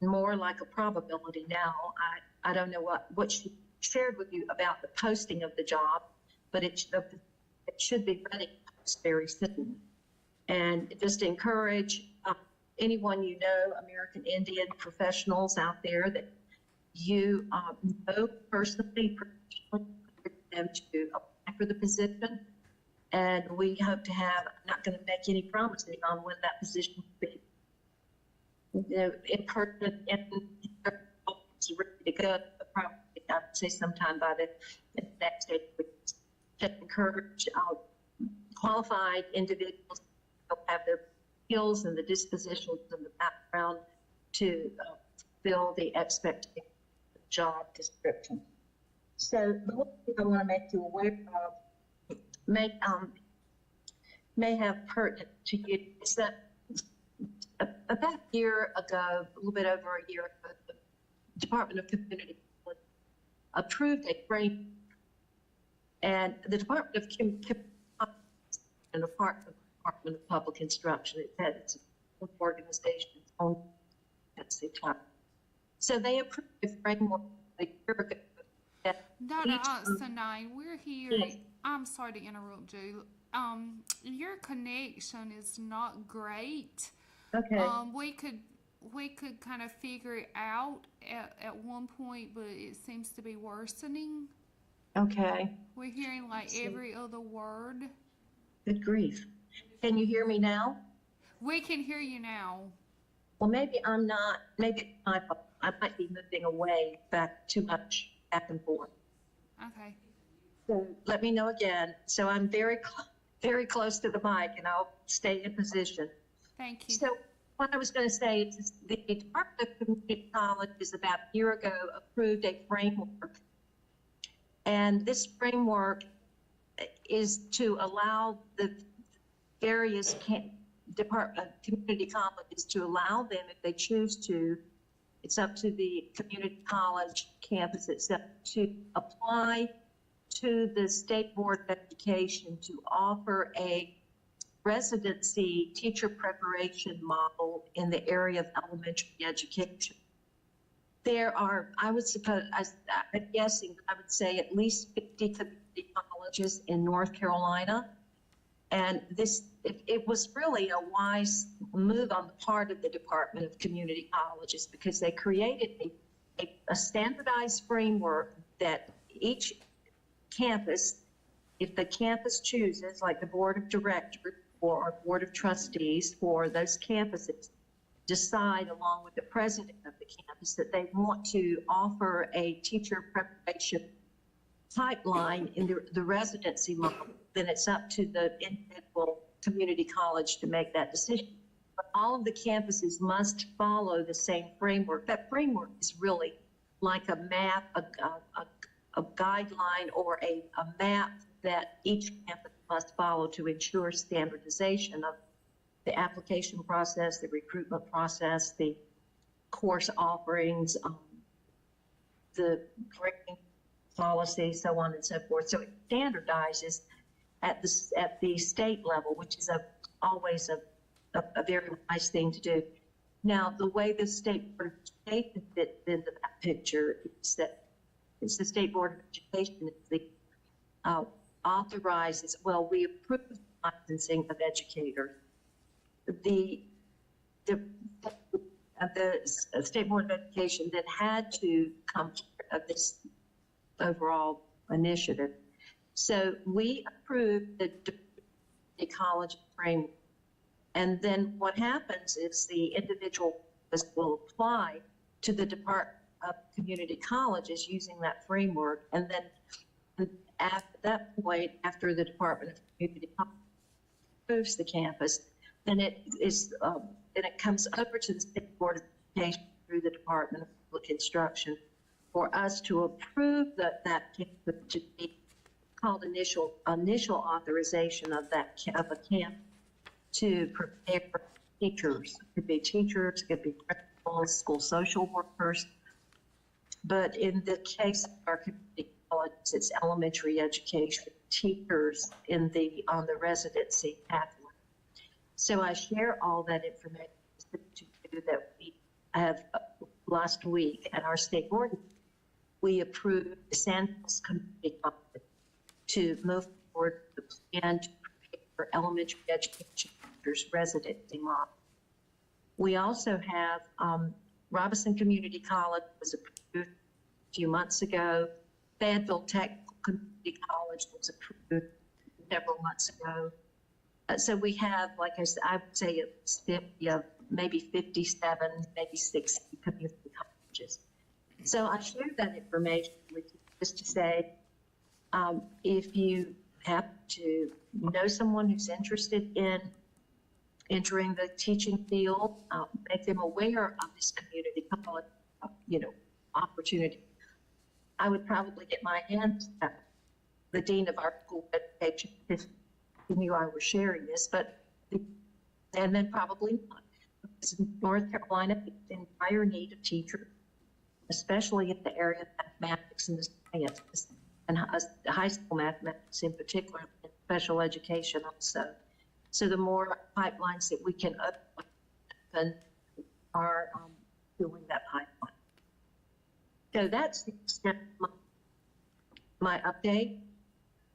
more like a probability now. I don't know what she shared with you about the posting of the job, but it should be ready very soon. And just to encourage anyone you know, American Indian professionals out there that you know personally, professionally, them to apply for the position. And we hope to have, I'm not going to make any promises on when that position will be, in person, and ready to go, probably, I would say sometime by the next 8 weeks. Just encourage qualified individuals who have their skills and the dispositions and the background to fill the expectation job description. So the one thing I want to make you aware of may have pertinent to you is that about a year ago, a little bit over a year ago, the Department of Community approved a framework, and the Department of Community and the Department of Public Instruction, it had its own organization, its own time. So they approved a framework a year ago. Dr. Oxenine, we're here. Yes. I'm sorry to interrupt you. Your connection is not great. Okay. We could kind of figure it out at one point, but it seems to be worsening. Okay. We're hearing like every other word. Good grief. Can you hear me now? We can hear you now. Well, maybe I'm not, maybe it's my fault. I might be moving away too much back and forth. Okay. So let me know again. So I'm very close to the mic, and I'll stay in position. Thank you. So what I was going to say is the Department of Community College is about a year ago approved a framework. And this framework is to allow the various community colleges to allow them, if they choose to, it's up to the community college campus itself, to apply to the State Board of Education to offer a residency teacher preparation model in the area of elementary education. There are, I would suppose, I'm guessing, I would say at least 50 community colleges in North Carolina. And it was really a wise move on the part of the Department of Community Colleges because they created a standardized framework that each campus, if the campus chooses, like the board of directors or our board of trustees for those campuses, decide along with the president of the campus that they want to offer a teacher preparation pipeline in the residency model, then it's up to the individual community college to make that decision. But all of the campuses must follow the same framework. That framework is really like a map, a guideline or a map that each campus must follow to ensure standardization of the application process, the recruitment process, the course offerings, the grading policy, so on and so forth. So it standardizes at the state level, which is always a very wise thing to do. Now, the way the State Board of Education fits into that picture is that it's the State Board of Education that authorizes, well, we approve licensing of educators. The State Board of Education that had to come part of this overall initiative. So we approved the college framework. And then what happens is the individual will apply to the Department of Community Colleges using that framework. And then at that point, after the Department of Community Colleges approves the campus, then it comes over to the State Board of Education through the Department of Public Instruction for us to approve that campus to be called initial authorization of a camp to prepare teachers. It could be teachers, it could be principals, school social workers. But in the case of our community colleges, it's elementary education teachers on the residency pathway. So I share all that information to you that we have last week at our state board. We approved the Sandals Community College to move forward the plan to prepare for elementary education teachers residency model. We also have Robinson Community College was approved a few months ago. Fayetteville Technical Community College was approved several months ago. So we have, like I said, I would say it's 50, maybe 57, maybe 60 community colleges. So I shared that information with you just to say, if you happen to know someone who's interested in entering the teaching field, make them aware of this community college, opportunity. I would probably get my hands at the dean of our school of education if he knew I was sharing this, and then probably not. Because in North Carolina, it's in dire need of teachers, especially in the area of mathematics and the sciences, and high school mathematics in particular, and special education also. So the more pipelines that we can open are doing that pipeline. So that's the extent of my update,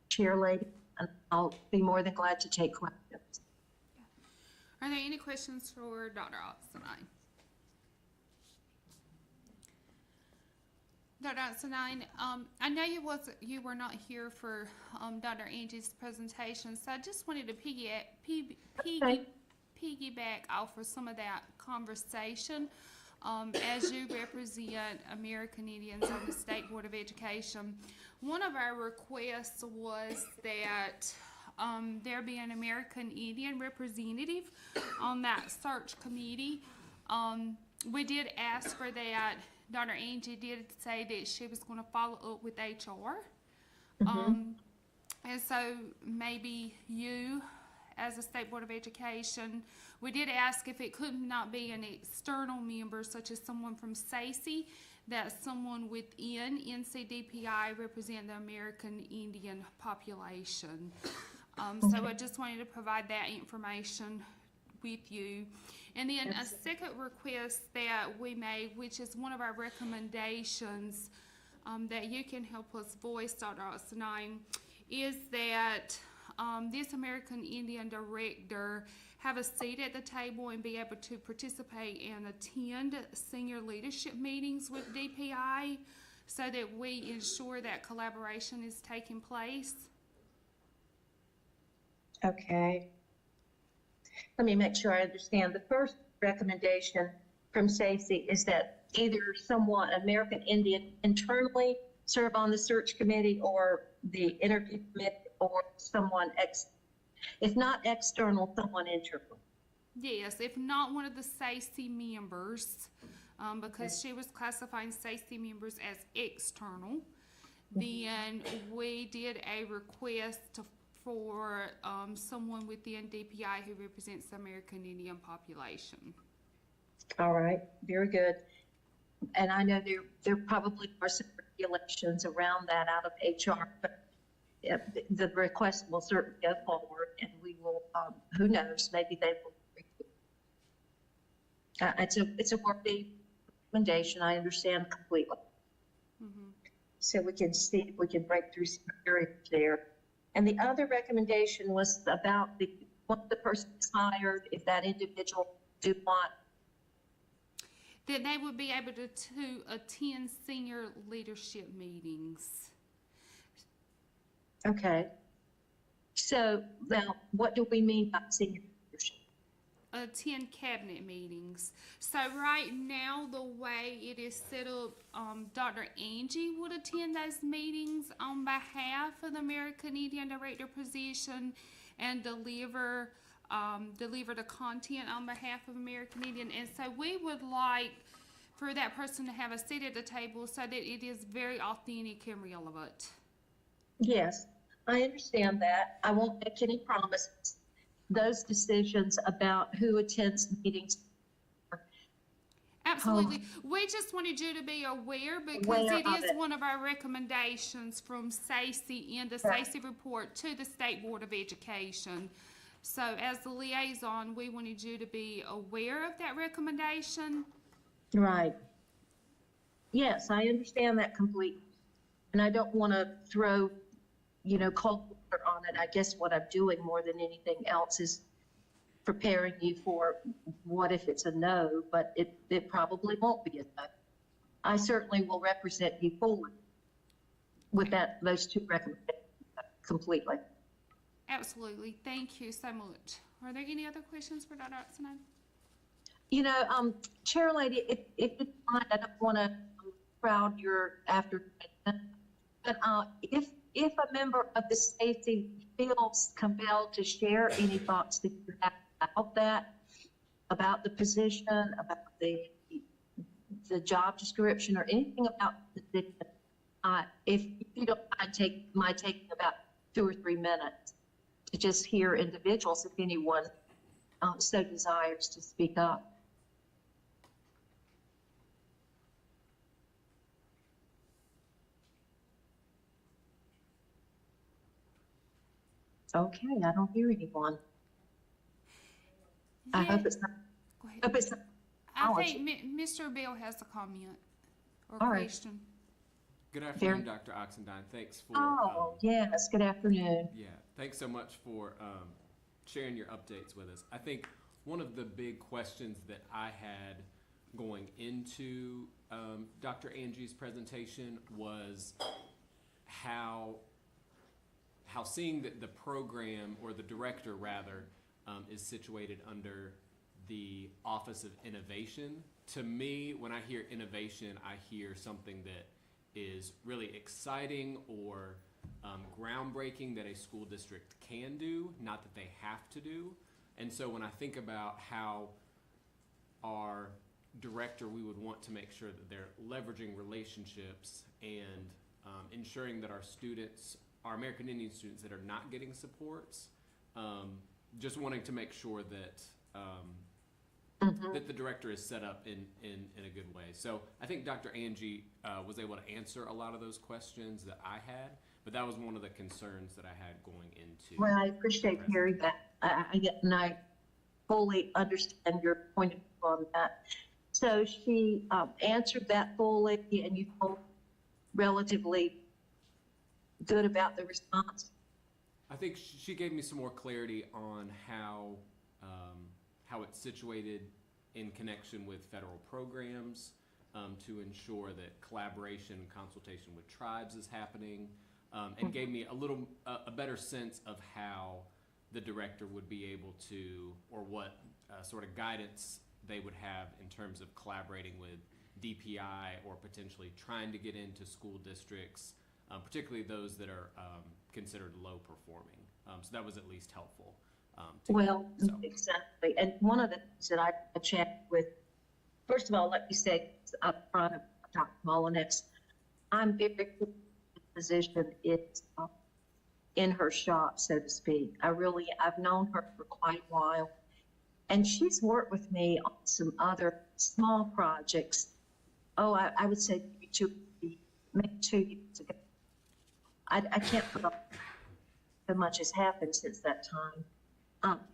Chair Lady, and I'll be more than glad to take questions. Are there any questions for Dr. Otzenine? Dr. Otzenine, I know you were not here for Dr. Angie's presentation, so I just wanted to piggyback off of some of that conversation. As you represent American Indians on the State Board of Education, one of our requests was that there be an American Indian representative on that search committee. We did ask for that. Dr. Angie did say that she was going to follow up with HR. And so maybe you, as a State Board of Education, we did ask if it could not be an external member, such as someone from SACE, that someone within NCDPI represent the American Indian population. So I just wanted to provide that information with you. And then a second request that we made, which is one of our recommendations that you can help us voice, Dr. Otzenine, is that this American Indian director have a seat at the table and be able to participate and attend senior leadership meetings with DPI so that we ensure that collaboration is taking place. Okay. Let me make sure I understand. The first recommendation from Stacy is that either someone, American Indian, internally serve on the search committee or the interview committee, or someone if not external, someone internal. Yes, if not one of the SACE members, because she was classifying SACE members as external, then we did a request for someone within DPI who represents the American Indian population. All right, very good. And I know there probably are some regulations around that out of HR, but the request will certainly go forward, and we will, who knows, maybe they will. It's a worthy recommendation, I understand completely. Mm-hmm. So we can see if we can break through some barriers there. And the other recommendation was about once the person is hired, if that individual do want. That they would be able to attend senior leadership meetings. Okay. So now, what do we mean by senior leadership? Attend cabinet meetings. So right now, the way it is set up, Dr. Angie would attend those meetings on behalf of the American Indian Director position and deliver the content on behalf of American Indian. And so we would like for that person to have a seat at the table so that it is very authentic and relevant. Yes, I understand that. I won't make any promises. Those decisions about who attends meetings. Absolutely. We just wanted you to be aware because Aware it of is it. one of our recommendations from SACE in the Right. SACE report to the State Board of Education. So as the liaison, we wanted you to be aware of that recommendation. Right. Yes, I understand that completely. And I don't want to throw, cold water on it. I guess what I'm doing more than anything else is preparing you for what if it's a no, but it probably won't be a no. I certainly will represent you fully with those two recommendations completely. Absolutely. Thank you so much. Are there any other questions for Dr. Oxenine? Chair Lady, if it's fine, I don't want to crowd your afternoon, but if a member of the Stacy feels compelled to share any thoughts that you have about the position, about the job description, or anything about the position, if you don't mind taking about 2 or 3 minutes to just hear individuals, if anyone so desires to speak up. Okay, I don't hear anyone. I hope it's not. Go ahead. Hope it's not. I think Mr. Bell has a comment or All right. question. Good afternoon, Dr. Oxendine. Thanks for Yes, good afternoon. yeah, thanks so much for sharing your updates with us. I think one of the big questions that I had going into Dr. Angie's presentation was how seeing that the program, or the director rather, is situated under the Office of Innovation. To me, when I hear innovation, I hear something that is really exciting or groundbreaking that a school district can do, not that they have to do. And so when I think about how our director, we would want to make sure that they're leveraging relationships and ensuring that our students, our American Indian students that are not getting supports, just wanting to make sure that that the director is set up in a good way. So I think Dr. Angie was able to answer a lot of those questions that I had, but that was one of the concerns that I had going into. Well, I appreciate hearing that. I fully understand your point of view on that. So she answered that fully, and you felt relatively good about the response? I think she gave me some more clarity on how it's situated in connection with federal programs, to ensure that collaboration and consultation with tribes is happening, and gave me a better sense of how the director would be able to, or what sort of guidance they would have in terms of collaborating with DPI or potentially trying to get into school districts, particularly those that are considered low performing. So that was at least helpful. Well, so. exactly. And one of the things that I chatted with, first of all, let me say up front of Dr. Mullinex, I'm very good in the position it's in her shop, so to speak. I've known her for quite a while. And she's worked with me on some other small projects. Oh, I would say maybe 2 years ago. I can't put up how much has happened since that time.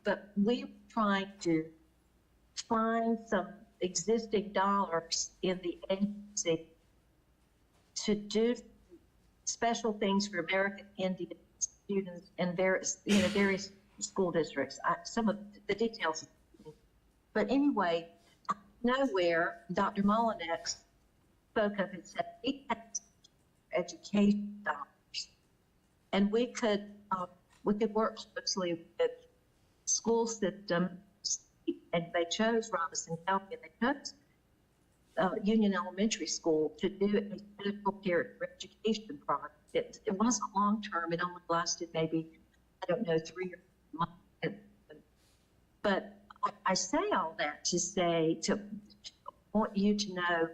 But we're trying to find some existing dollars in the agency to do special things for American Indian students in various school districts. Some of the details. But anyway, nowhere Dr. Mullinex spoke of and said he had education dollars, and we could work closely with school systems, and they chose Robinson County, and they chose Union Elementary School to do a medical care education project. It wasn't long term. It only lasted maybe, 3 months. But I say all that to want you to know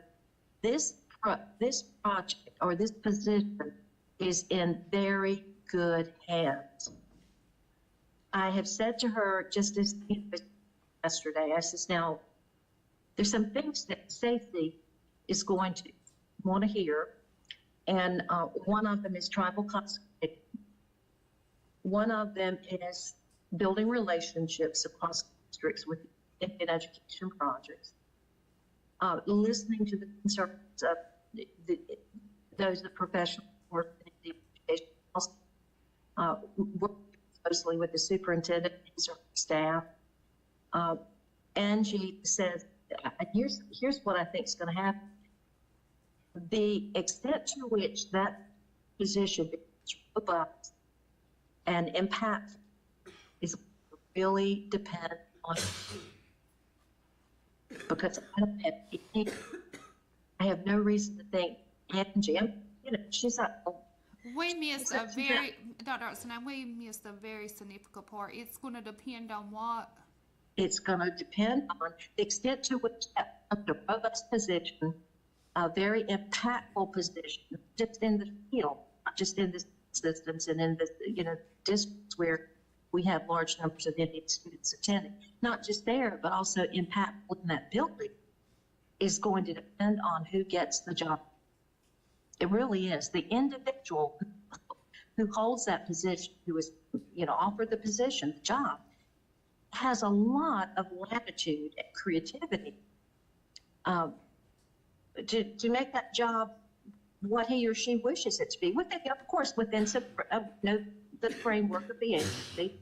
this project or this position is in very good hands. I have said to her just as yesterday, I says, now, there's some things that safety is going to want to hear, and one of them is tribal consultation. One of them is building relationships across districts with Indian education projects. Listening to the concerns of those that professionally work in Indian education, work closely with the superintendent and his staff. Angie says, here's what I think is going to happen. The extent to which that position is robust and impactful is really depend on, because I have no reason to think Angie, she's not. We missed Dr. Oxenine, we missed a very significant part. It's going to depend on what? It's going to depend on the extent to which a robust position, a very impactful position, just in the field, not just in the systems and in the districts where we have large numbers of Indian students attending. Not just there, but also impactful in that building, is going to depend on who gets the job. It really is. The individual who holds that position, who is, offered the position, the job, has a lot of latitude and creativity to make that job what he or she wishes it to be. Of course, within the framework of the agency.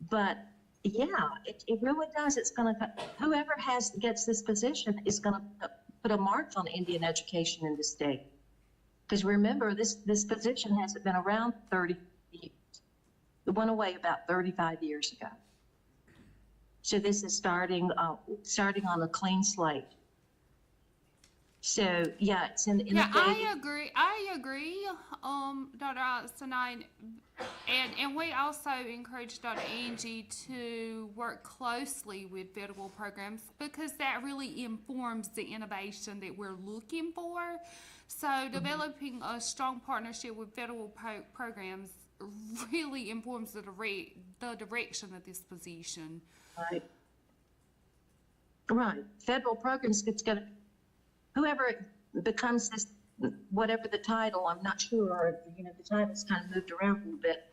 But yeah, it really does. It's going to, whoever gets this position is going to put a mark on Indian education in the state. Because remember, this position hasn't been around 30 years. It went away about 35 years ago. So this is starting on a clean slate. So yeah, it's in the I agree, Dr. Oxenine, and we also encourage Dr. Angie to work closely with federal programs, because that really informs the innovation that we're looking for. So developing a strong partnership with federal programs really informs the direction of this position. Right. Federal programs, it's going to, whoever becomes this, whatever the title, I'm not sure, the title's kind of moved around a little bit.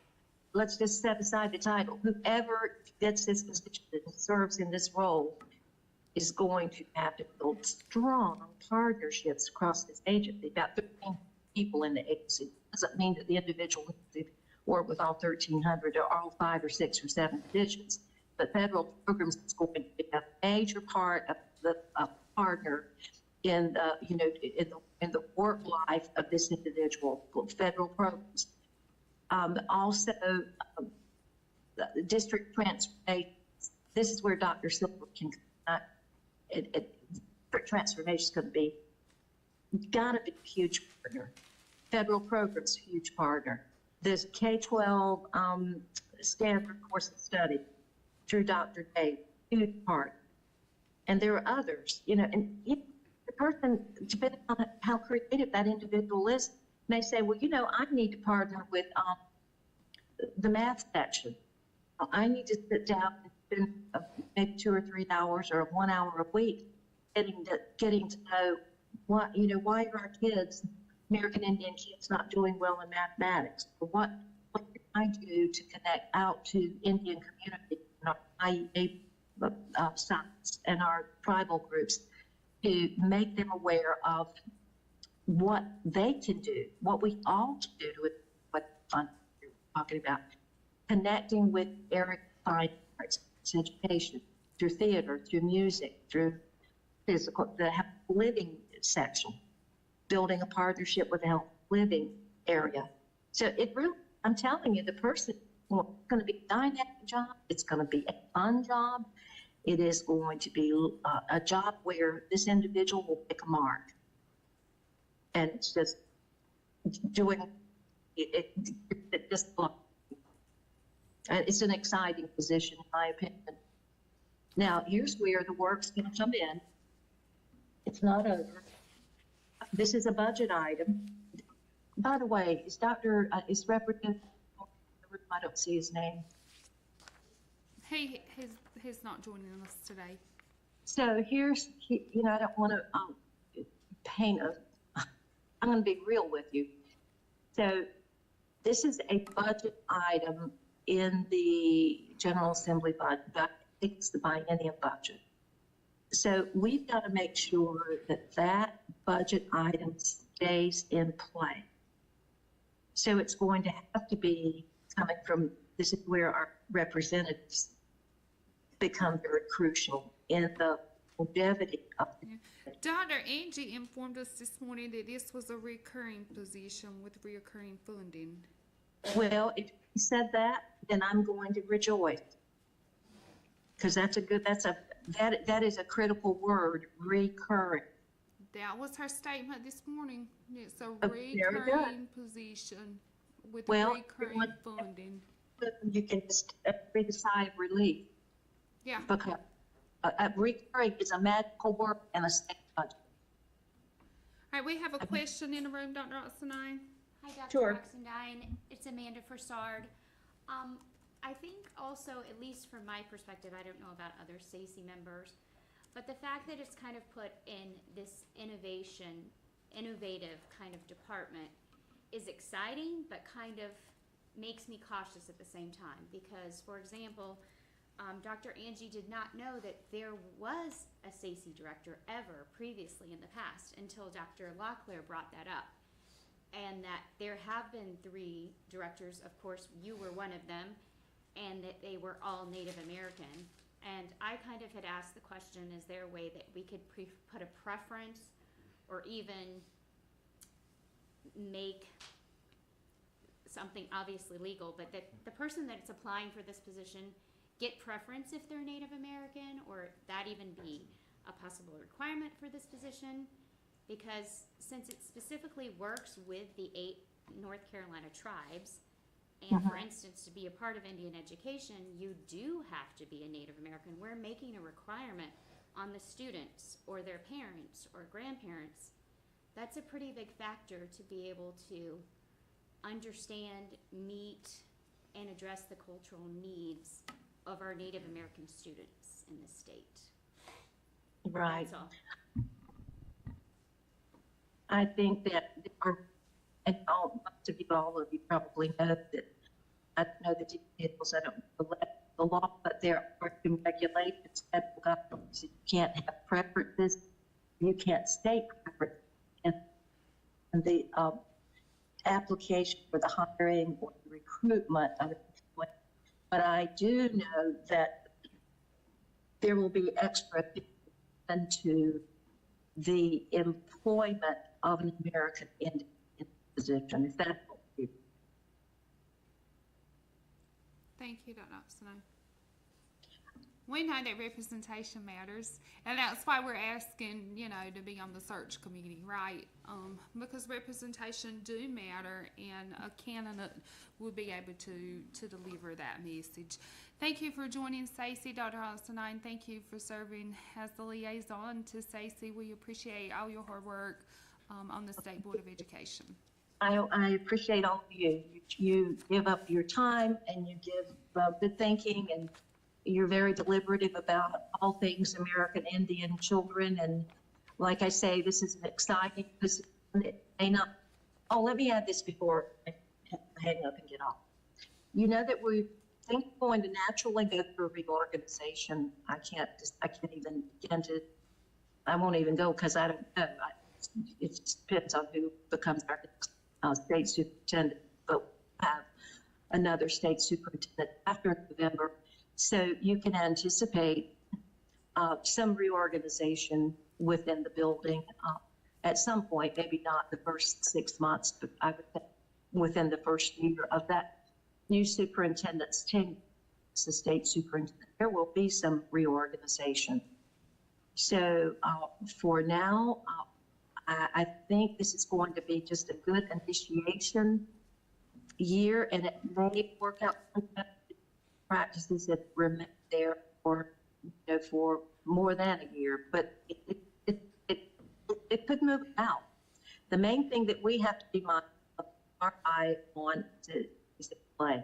Let's just set aside the title. Whoever gets this position and serves in this role is going to have to build strong partnerships across this agency. About 13 people in the agency. Doesn't mean that the individual support with all 1,300 or all 5 or 6 or 7 divisions. But federal programs is going to be a major part of the partner in the, in the work life of this individual. Federal programs. Also, the district transformation. This is where Dr. Silver can. District transformation is going to be. Got to be a huge partner. Federal programs, huge partner. This K-12 standard course of study through Dr. Dave, huge part. And there are others, and if the person, depending on how creative that individual is, may say, well, I need to partner with the math section. I need to sit down and spend maybe 2 or 3 hours or 1 hour a week getting to know what, why are our kids, American Indian kids, not doing well in mathematics? Or what can I do to connect out to Indian community and our IEA sites and our tribal groups to make them aware of what they can do, what we all can do to what fun we're talking about. Connecting with Eric Fine Arts education through theater, through music, through physical, the health living section, building a partnership with the health living area. So it really, I'm telling you, the person, it's going to be a dynamic job. It's going to be a fun job. It is going to be a job where this individual will pick a mark. And it's just doing it just it's an exciting position, in my opinion. Now, here's where the work's going to come in. It's not over. This is a budget item. By the way, is Representative, I don't see his name. He's not joining us today. So here's, I don't want to paint I'm going to be real with you. So this is a budget item in the General Assembly budget. I think it's the biennium budget. So we've got to make sure that that budget item stays in play. So it's going to have to be coming from, this is where our representatives become very crucial in the longevity of Dr. Angie informed us this morning that this was a recurring position with recurring funding. Well, if you said that, then I'm going to rejoice. Because that is a critical word, recurring. That was her statement this morning. It's a Very good. recurring position with recurring funding. You can just breathe a sigh of relief. Yeah. Because recurring is a magical word and a state budget. All right, we have a question in the room, Dr. Oxendine. Hi, Dr. Sure. Oxendine. It's Amanda Forsard. I think also, at least from my perspective, I don't know about other SACE members, but the fact that it's kind of put in this innovative kind of department is exciting, but kind of makes me cautious at the same time. Because, for example, Dr. Angie did not know that there was a SACE director ever previously in the past until Dr. Locklear brought that up. And that there have been 3 directors, of course you were one of them, and that they were all Native American. And I kind of had asked the question, is there a way that we could put a preference or even make something obviously legal, but that the person that's applying for this position get preference if they're Native American, or that even be a possible requirement for this position? Because since it specifically works with the 8 North Carolina tribes, and for instance, to be a part of Indian education, you do have to be a Native American. We're making a requirement on the students or their parents or grandparents. That's a pretty big factor to be able to understand, meet, and address the cultural needs of our Native American students in the state. Right. That's all. I think that, and most of you, all of you probably know that, I know the details, I don't know the law, but there are some regulations, federal government, you can't have preferences, you can't state preferences, and the application for the hiring or the recruitment of employees. But I do know that there will be extra into the employment of an American Indian position. Is that helpful? Thank you, Dr. Opsonow. We know that representation matters, and that's why we're asking, to be on the search committee, right? Because representation do matter, and a candidate will be able to deliver that message. Thank you for joining Stacey, Dr. Opsonow, and thank you for serving as the liaison to Stacey. We appreciate all your hard work on the State Board of Education. I appreciate all of you. You give up your time and you give good thinking, and you're very deliberative about all things American Indian children. And like I say, this is an exciting position. It may not. Oh, let me add this before I hang up and get off. You know that we think we're going to naturally go through a reorganization. I can't even get into. I won't even go because I don't know. It just depends on who becomes our state superintendent. But we have another state superintendent after November. So you can anticipate some reorganization within the building at some point, maybe not the first 6 months, but I would think within the first year of that new superintendent's tenure as the state superintendent, there will be some reorganization. So for now, I think this is going to be just a good initiation year, and it may work out practices that remain there for more than a year, but it could move out. The main thing that we have to be mindful of our eye on is the play,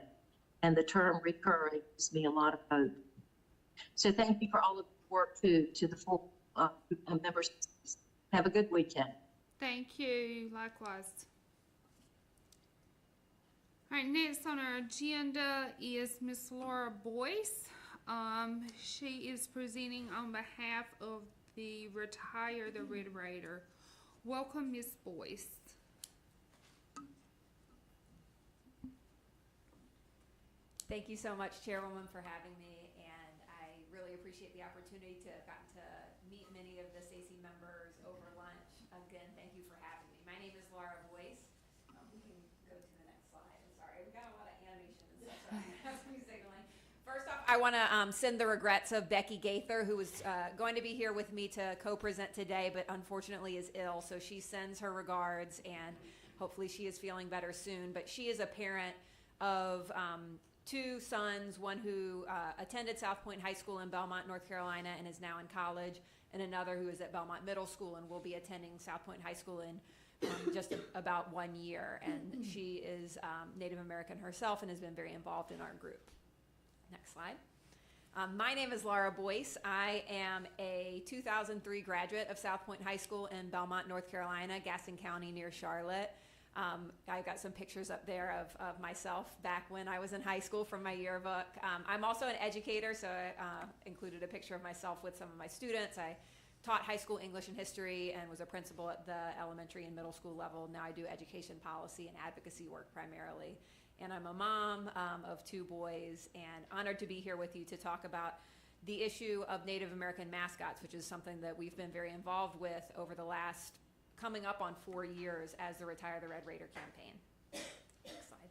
and the term recurring gives me a lot of hope. So thank you for all of the work to the full members. Have a good weekend. Thank you. Likewise. All right, next on our agenda is Miss Laura Boyce. She is presenting on behalf of the Retire the Red Raider. Welcome, Miss Boyce. Thank you so much, Chairwoman, for having me, and I really appreciate the opportunity to have gotten to meet many of the Stacey members over lunch. Again, thank you for having me. My name is Laura Boyce. We can go to the next slide. I'm sorry, we got a lot of animation and stuff, so I have some signaling. First off, I want to send the regrets of Becky Gaither, who was going to be here with me to co-present today, but unfortunately is ill, so she sends her regards, and hopefully she is feeling better soon. But she is a parent of 2 sons, one who attended South Point High School in Belmont, North Carolina, and is now in college, and another who is at Belmont Middle School and will be attending South Point High School in just about 1 year. And she is Native American herself and has been very involved in our group. Next slide. My name is Laura Boyce. I am a 2003 graduate of South Point High School in Belmont, North Carolina, Gaston County near Charlotte. I've got some pictures up there of myself back when I was in high school from my yearbook. I'm also an educator, so I included a picture of myself with some of my students. I taught high school English and history and was a principal at the elementary and middle school level. Now I do education policy and advocacy work primarily. And I'm a mom of 2 boys, and honored to be here with you to talk about the issue of Native American mascots, which is something that we've been very involved with over the last coming up on 4 years as the Retire the Red Raider campaign. Next slide.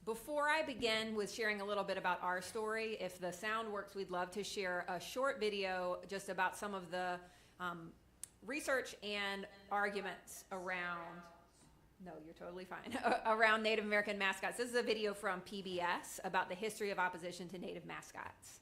Before I begin with sharing a little bit about our story, if the sound works, we'd love to share a short video just about some of the research and arguments around, no, you're totally fine, around Native American mascots. This is a video from PBS about the history of opposition to Native mascots.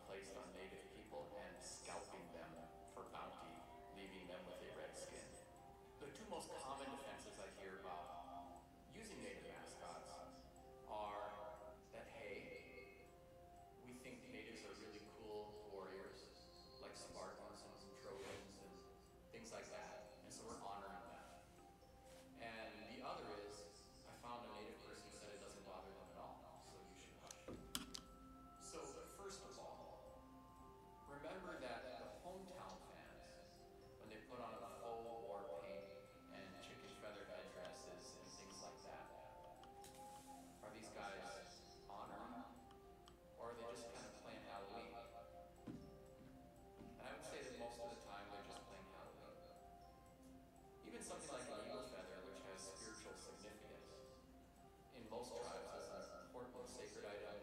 Placed on native people and scalping them for bounty, leaving them with a red skin. most common defenses I hear about using native mascots are that, hey, we think natives are really cool warriors, like Spartans and Trojans and things like that, and so we're honoring them. And the other is, I found a native person who said it doesn't bother them at all, so you should hush. So first of all, remember that the hometown fans, when they put on a faux war paint and chicken feather headdresses and things like that, are these guys honoring, or are they just kind of playing Halloween? And I would say that most of the time they're just playing Halloween. Even something like an eagle feather, which has spiritual significance, in most tribes is an important sacred item,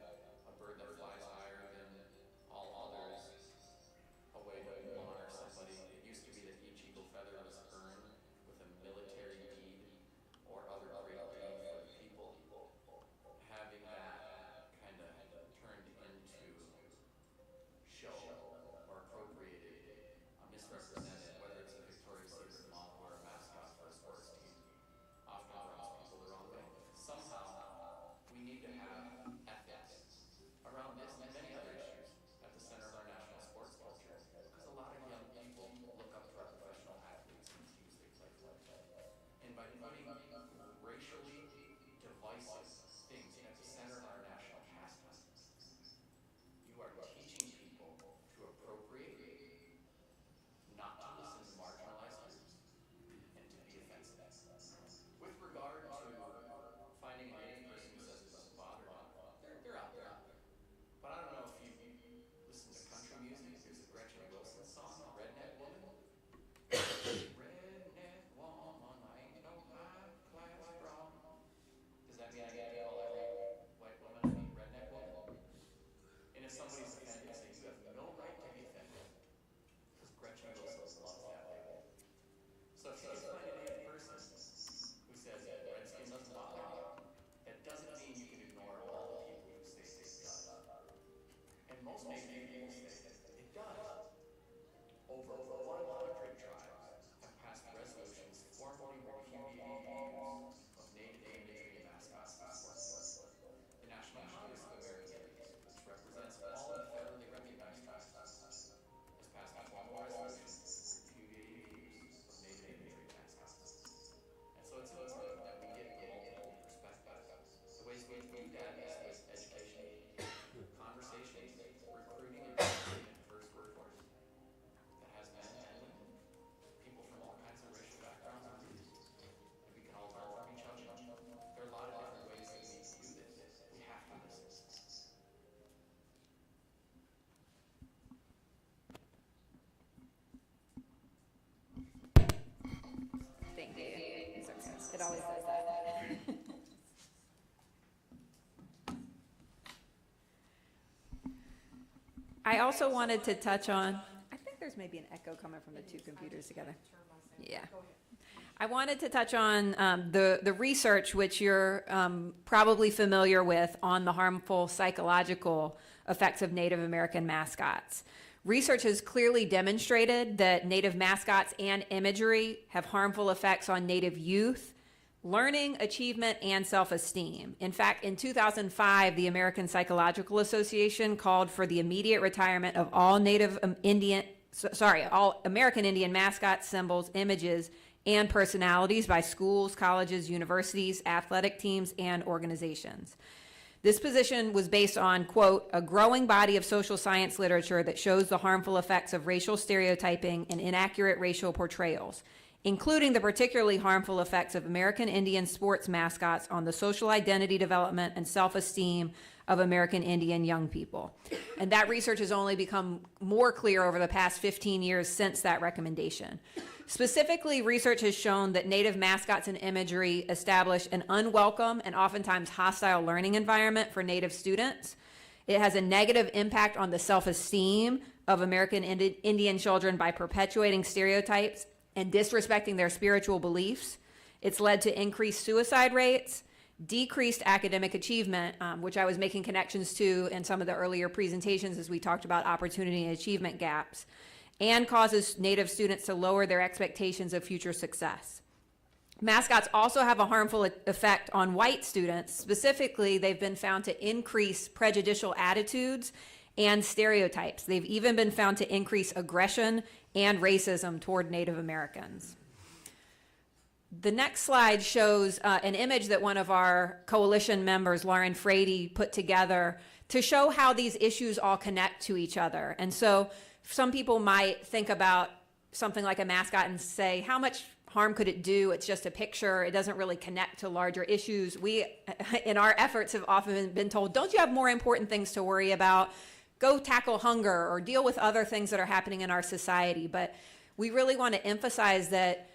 a bird that flies higher than all others, a way to honor somebody. It used to be that each eagle feather was earned with a military deed or other great deed for the people. Having that kind of turned into show or appropriated, misrepresented, whether it's a Victoria's Secret model or a mascot for a sports team, often rubs people the wrong way. Somehow, we need to have ethics around this and many other issues at the center of our national sports culture, because a lot of young people look up to our professional athletes and teams they play for. And by putting racially divisive things at the center of our national pastime, you are teaching people to appropriate, not to listen to marginalized groups, and to be offensive. With regard to finding a native person who says it doesn't bother them, they're out there. But I don't know if you listen to country music. There's a Gretchen Wilson song, Redneck Woman. Redneck woman, I ain't no high-class brown. Does that mean I gotta call every white woman a redneck woman? And if somebody's offended, say you have no right to be offended, because Gretchen Wilson loves that label. So if you can find a native person who says redskin doesn't bother me, that doesn't mean you can ignore all the people who say it does. And most native people say it does. Over 100 tribes have passed resolutions formally repudiating the use of native imagery and mascots in sports. The National Congress of American Indians, which represents all the federally recognized tribes, has passed a formal resolution repudiating the use of native imagery and mascots. And so it's important that we get multiple perspectives. The ways we do that is with education, conversations, recruiting and training a diverse workforce that has men and women, people from all kinds of racial backgrounds and groups, and we can all learn from each other. There are a lot of different ways that we do this. We have to listen. Thank you. It always does that. I also wanted to touch on, I think there's maybe an echo coming from the two computers together. Yeah. I wanted to touch on the research, which you're probably familiar with, on the harmful psychological effects of Native American mascots. Research has clearly demonstrated that Native mascots and imagery have harmful effects on Native youth, learning, achievement, and self-esteem. In fact, in 2005, the American Psychological Association called for the immediate retirement of all all American Indian mascots, symbols, images, and personalities by schools, colleges, universities, athletic teams, and organizations. This position was based on, quote, a growing body of social science literature that shows the harmful effects of racial stereotyping and inaccurate racial portrayals, including the particularly harmful effects of American Indian sports mascots on the social identity development and self-esteem of American Indian young people. And that research has only become more clear over the past 15 years since that recommendation. Specifically, research has shown that Native mascots and imagery establish an unwelcome and oftentimes hostile learning environment for Native students. It has a negative impact on the self-esteem of American Indian children by perpetuating stereotypes and disrespecting their spiritual beliefs. It's led to increased suicide rates, decreased academic achievement, which I was making connections to in some of the earlier presentations as we talked about opportunity and achievement gaps, and causes Native students to lower their expectations of future success. Mascots also have a harmful effect on white students. Specifically, they've been found to increase prejudicial attitudes and stereotypes. They've even been found to increase aggression and racism toward Native Americans. The next slide shows an image that one of our coalition members, Lauren Frady, put together to show how these issues all connect to each other. And so some people might think about something like a mascot and say, how much harm could it do? It's just a picture. It doesn't really connect to larger issues. We, in our efforts, have often been told, don't you have more important things to worry about? Go tackle hunger or deal with other things that are happening in our society. But we really want to emphasize that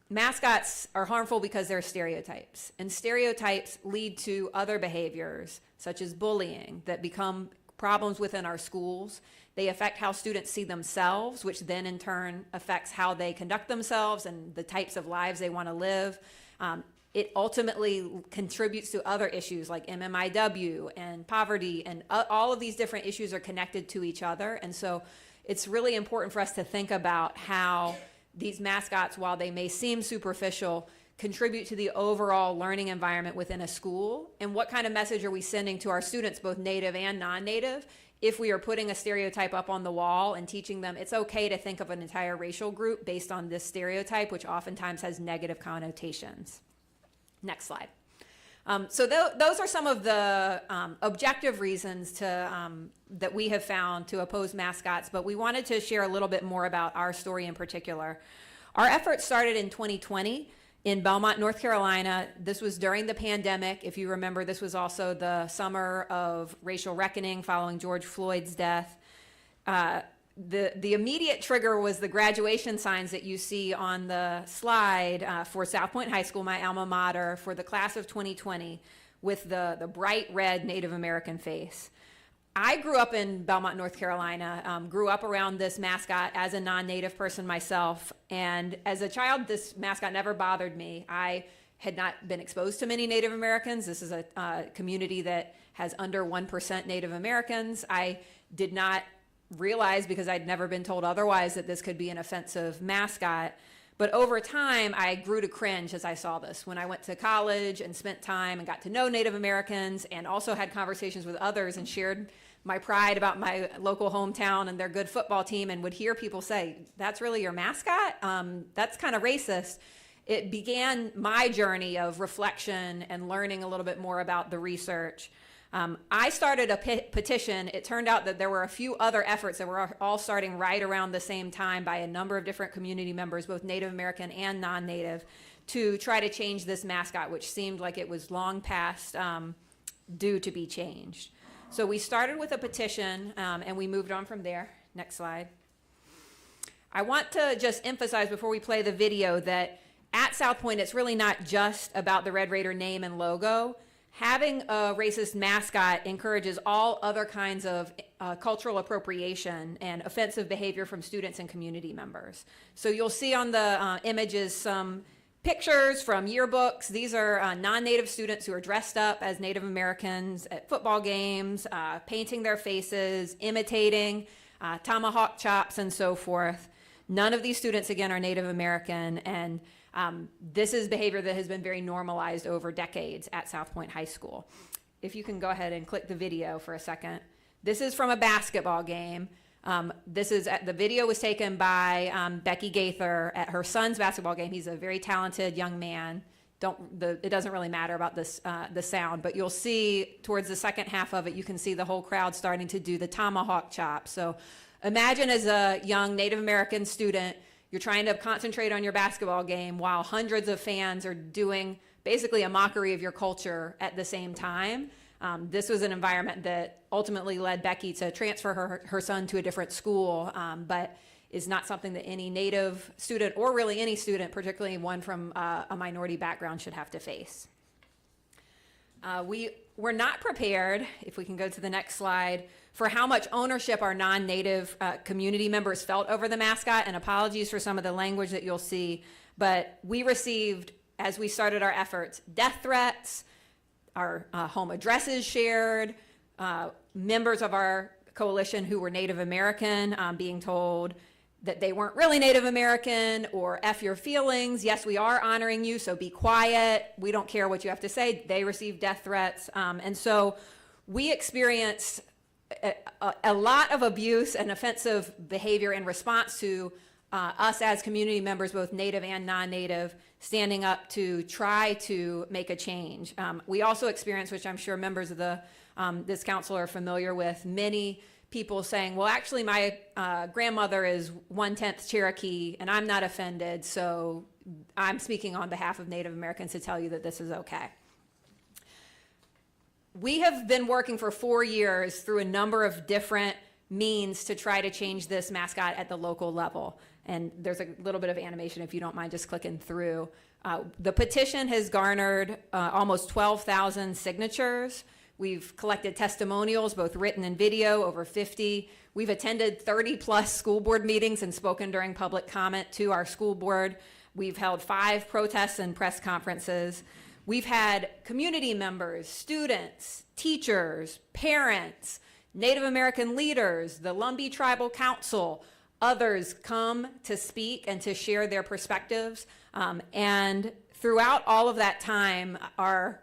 mascots are harmful because they're stereotypes. And stereotypes lead to other behaviors, such as bullying, that become problems within our schools. They affect how students see themselves, which then in turn affects how they conduct themselves and the types of lives they want to live. It ultimately contributes to other issues like MMIW and poverty, and all of these different issues are connected to each other. And so it's really important for us to think about how these mascots, while they may seem superficial, contribute to the overall learning environment within a school, and what kind of message are we sending to our students, both native and non-native, if we are putting a stereotype up on the wall and teaching them it's okay to think of an entire racial group based on this stereotype, which oftentimes has negative connotations. Next slide. Those are some of the objective reasons that we have found to oppose mascots, but we wanted to share a little bit more about our story in particular. Our efforts started in 2020 in Belmont, North Carolina. This was during the pandemic. If you remember, this was also the summer of racial reckoning following George Floyd's death. The immediate trigger was the graduation signs that you see on the slide for South Point High School, my alma mater, for the class of 2020, with the bright red Native American face. I grew up in Belmont, North Carolina, grew up around this mascot as a non-native person myself, and as a child, this mascot never bothered me. I had not been exposed to many Native Americans. This is a community that has under 1% Native Americans. I did not realize, because I'd never been told otherwise, that this could be an offensive mascot. But over time, I grew to cringe as I saw this. When I went to college and spent time and got to know Native Americans and also had conversations with others and shared my pride about my local hometown and their good football team, and would hear people say, that's really your mascot? That's kind of racist. It began my journey of reflection and learning a little bit more about the research. I started a petition. It turned out that there were a few other efforts that were all starting right around the same time by a number of different community members, both Native American and non-Native, to try to change this mascot, which seemed like it was long past due to be changed. So we started with a petition, and we moved on from there. Next slide. I want to just emphasize before we play the video that at South Point, it's really not just about the Red Raider name and logo. Having a racist mascot encourages all other kinds of cultural appropriation and offensive behavior from students and community members. So you'll see on the images some pictures from yearbooks. These are non-Native students who are dressed up as Native Americans at football games, painting their faces, imitating tomahawk chops, and so forth. None of these students, again, are Native American, and this is behavior that has been very normalized over decades at South Point High School. If you can go ahead and click the video for a second. This is from a basketball game. The video was taken by Becky Gaither at her son's basketball game. He's a very talented young man. It doesn't really matter about this, the sound, but you'll see towards the second half of it, you can see the whole crowd starting to do the tomahawk chop. So imagine as a young Native American student, you're trying to concentrate on your basketball game while hundreds of fans are doing basically a mockery of your culture at the same time. This was an environment that ultimately led Becky to transfer her son to a different school, but is not something that any Native student, or really any student, particularly one from a minority background, should have to face. We were not prepared, if we can go to the next slide, for how much ownership our non-Native community members felt over the mascot, and apologies for some of the language that you'll see, but we received, as we started our efforts, death threats, our home addresses shared, members of our coalition who were Native American being told, that they weren't really Native American, or F your feelings. Yes, we are honoring you, so be quiet. We don't care what you have to say. They received death threats. And so we experienced a lot of abuse and offensive behavior in response to us as community members, both Native and non-Native, standing up to try to make a change. We also experienced, which I'm sure members of this council are familiar with, many people saying, well, actually my grandmother is 1/10 Cherokee and I'm not offended, so I'm speaking on behalf of Native Americans to tell you that this is okay. We have been working for 4 years through a number of different means to try to change this mascot at the local level. And there's a little bit of animation if you don't mind just clicking through. The petition has garnered almost 12,000 signatures. We've collected testimonials, both written and video, over 50. We've attended 30 plus school board meetings and spoken during public comment to our school board. We've held 5 protests and press conferences. We've had community members, students, teachers, parents, Native American leaders, the Lumbee Tribal Council, others come to speak and to share their perspectives. And throughout all of that time, our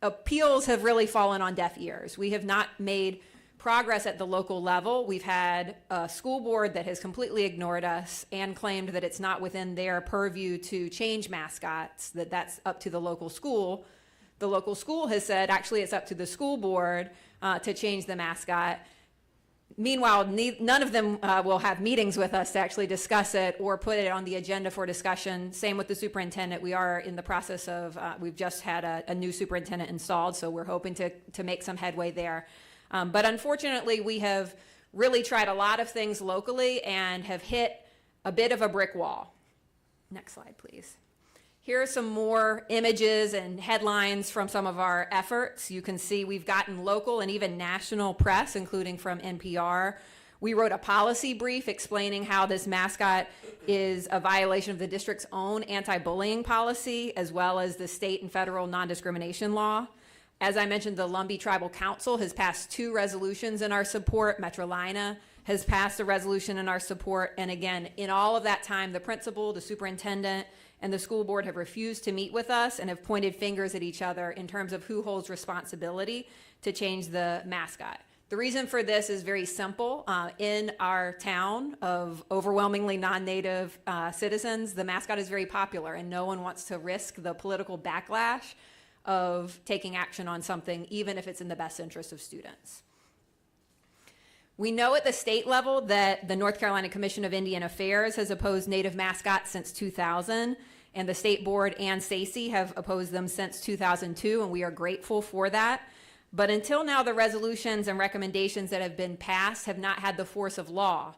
appeals have really fallen on deaf ears. We have not made progress at the local level. We've had a school board that has completely ignored us and claimed that it's not within their purview to change mascots, that that's up to the local school. The local school has said, actually, it's up to the school board to change the mascot. Meanwhile, none of them will have meetings with us to actually discuss it or put it on the agenda for discussion. Same with the superintendent. We are in the process of, we've just had a new superintendent installed, so we're hoping to make some headway there. But unfortunately, we have really tried a lot of things locally and have hit a bit of a brick wall. Next slide, please. Here are some more images and headlines from some of our efforts. You can see we've gotten local and even national press, including from NPR. We wrote a policy brief explaining how this mascot is a violation of the district's own anti-bullying policy, as well as the state and federal non-discrimination law. As I mentioned, the Lumbee Tribal Council has passed 2 resolutions in our support. Metrolina has passed a resolution in our support. And again, in all of that time, the principal, the superintendent, and the school board have refused to meet with us and have pointed fingers at each other in terms of who holds responsibility to change the mascot. The reason for this is very simple. In our town of overwhelmingly non-Native citizens, the mascot is very popular and no one wants to risk the political backlash of taking action on something, even if it's in the best interest of students. We know at the state level that the North Carolina Commission of Indian Affairs has opposed Native mascots since 2000, and the state board and SACY have opposed them since 2002, and we are grateful for that. But until now, the resolutions and recommendations that have been passed have not had the force of law.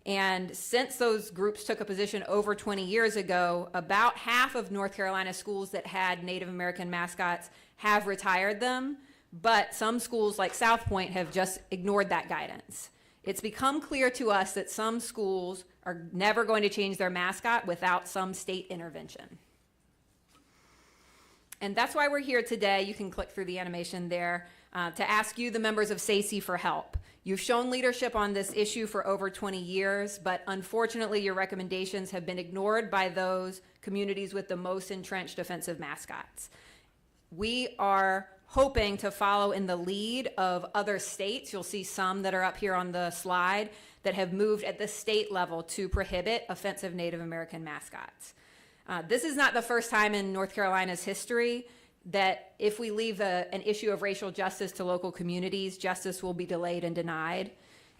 And since those groups took a position over 20 years ago, about half of North Carolina schools that had Native American mascots have retired them, but some schools like South Point have just ignored that guidance. It's become clear to us that some schools are never going to change their mascot without some state intervention. And that's why we're here today. You can click through the animation there to ask you, the members of SACY, for help. You've shown leadership on this issue for over 20 years, but unfortunately your recommendations have been ignored by those communities with the most entrenched offensive mascots. We are hoping to follow in the lead of other states. You'll see some that are up here on the slide that have moved at the state level to prohibit offensive Native American mascots. This is not the first time in North Carolina's history that if we leave an issue of racial justice to local communities, justice will be delayed and denied.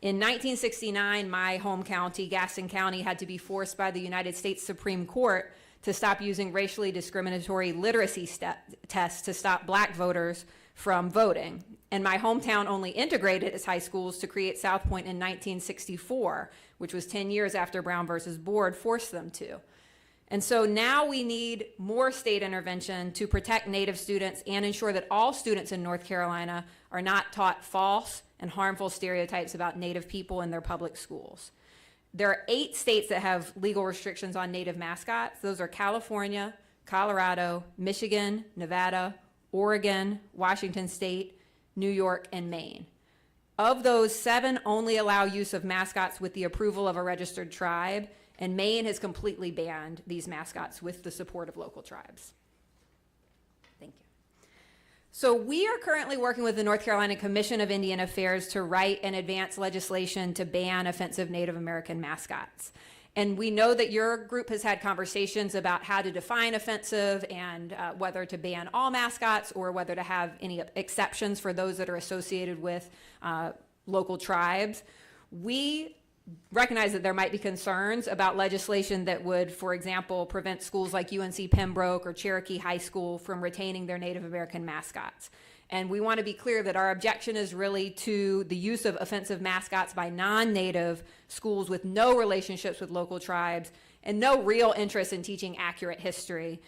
In 1969, my home county, Gaston County, had to be forced by the United States Supreme Court to stop using racially discriminatory literacy tests to stop black voters from voting. And my hometown only integrated its high schools to create South Point in 1964, which was 10 years after Brown versus Board forced them to. And so now we need more state intervention to protect Native students and ensure that all students in North Carolina are not taught false and harmful stereotypes about Native people in their public schools. There are 8 states that have legal restrictions on Native mascots. Those are California, Colorado, Michigan, Nevada, Oregon, Washington State, New York, and Maine. Of those, 7 only allow use of mascots with the approval of a registered tribe, and Maine has completely banned these mascots with the support of local tribes. Thank you. So we are currently working with the North Carolina Commission of Indian Affairs to write and advance legislation to ban offensive Native American mascots. And we know that your group has had conversations about how to define offensive and whether to ban all mascots or whether to have any exceptions for those that are associated with local tribes. We recognize that there might be concerns about legislation that would, for example, prevent schools like UNC Pembroke or Cherokee High School from retaining their Native American mascots. And we want to be clear that our objection is really to the use of offensive mascots by non-Native schools with no relationships with local tribes and no real interest in teaching accurate history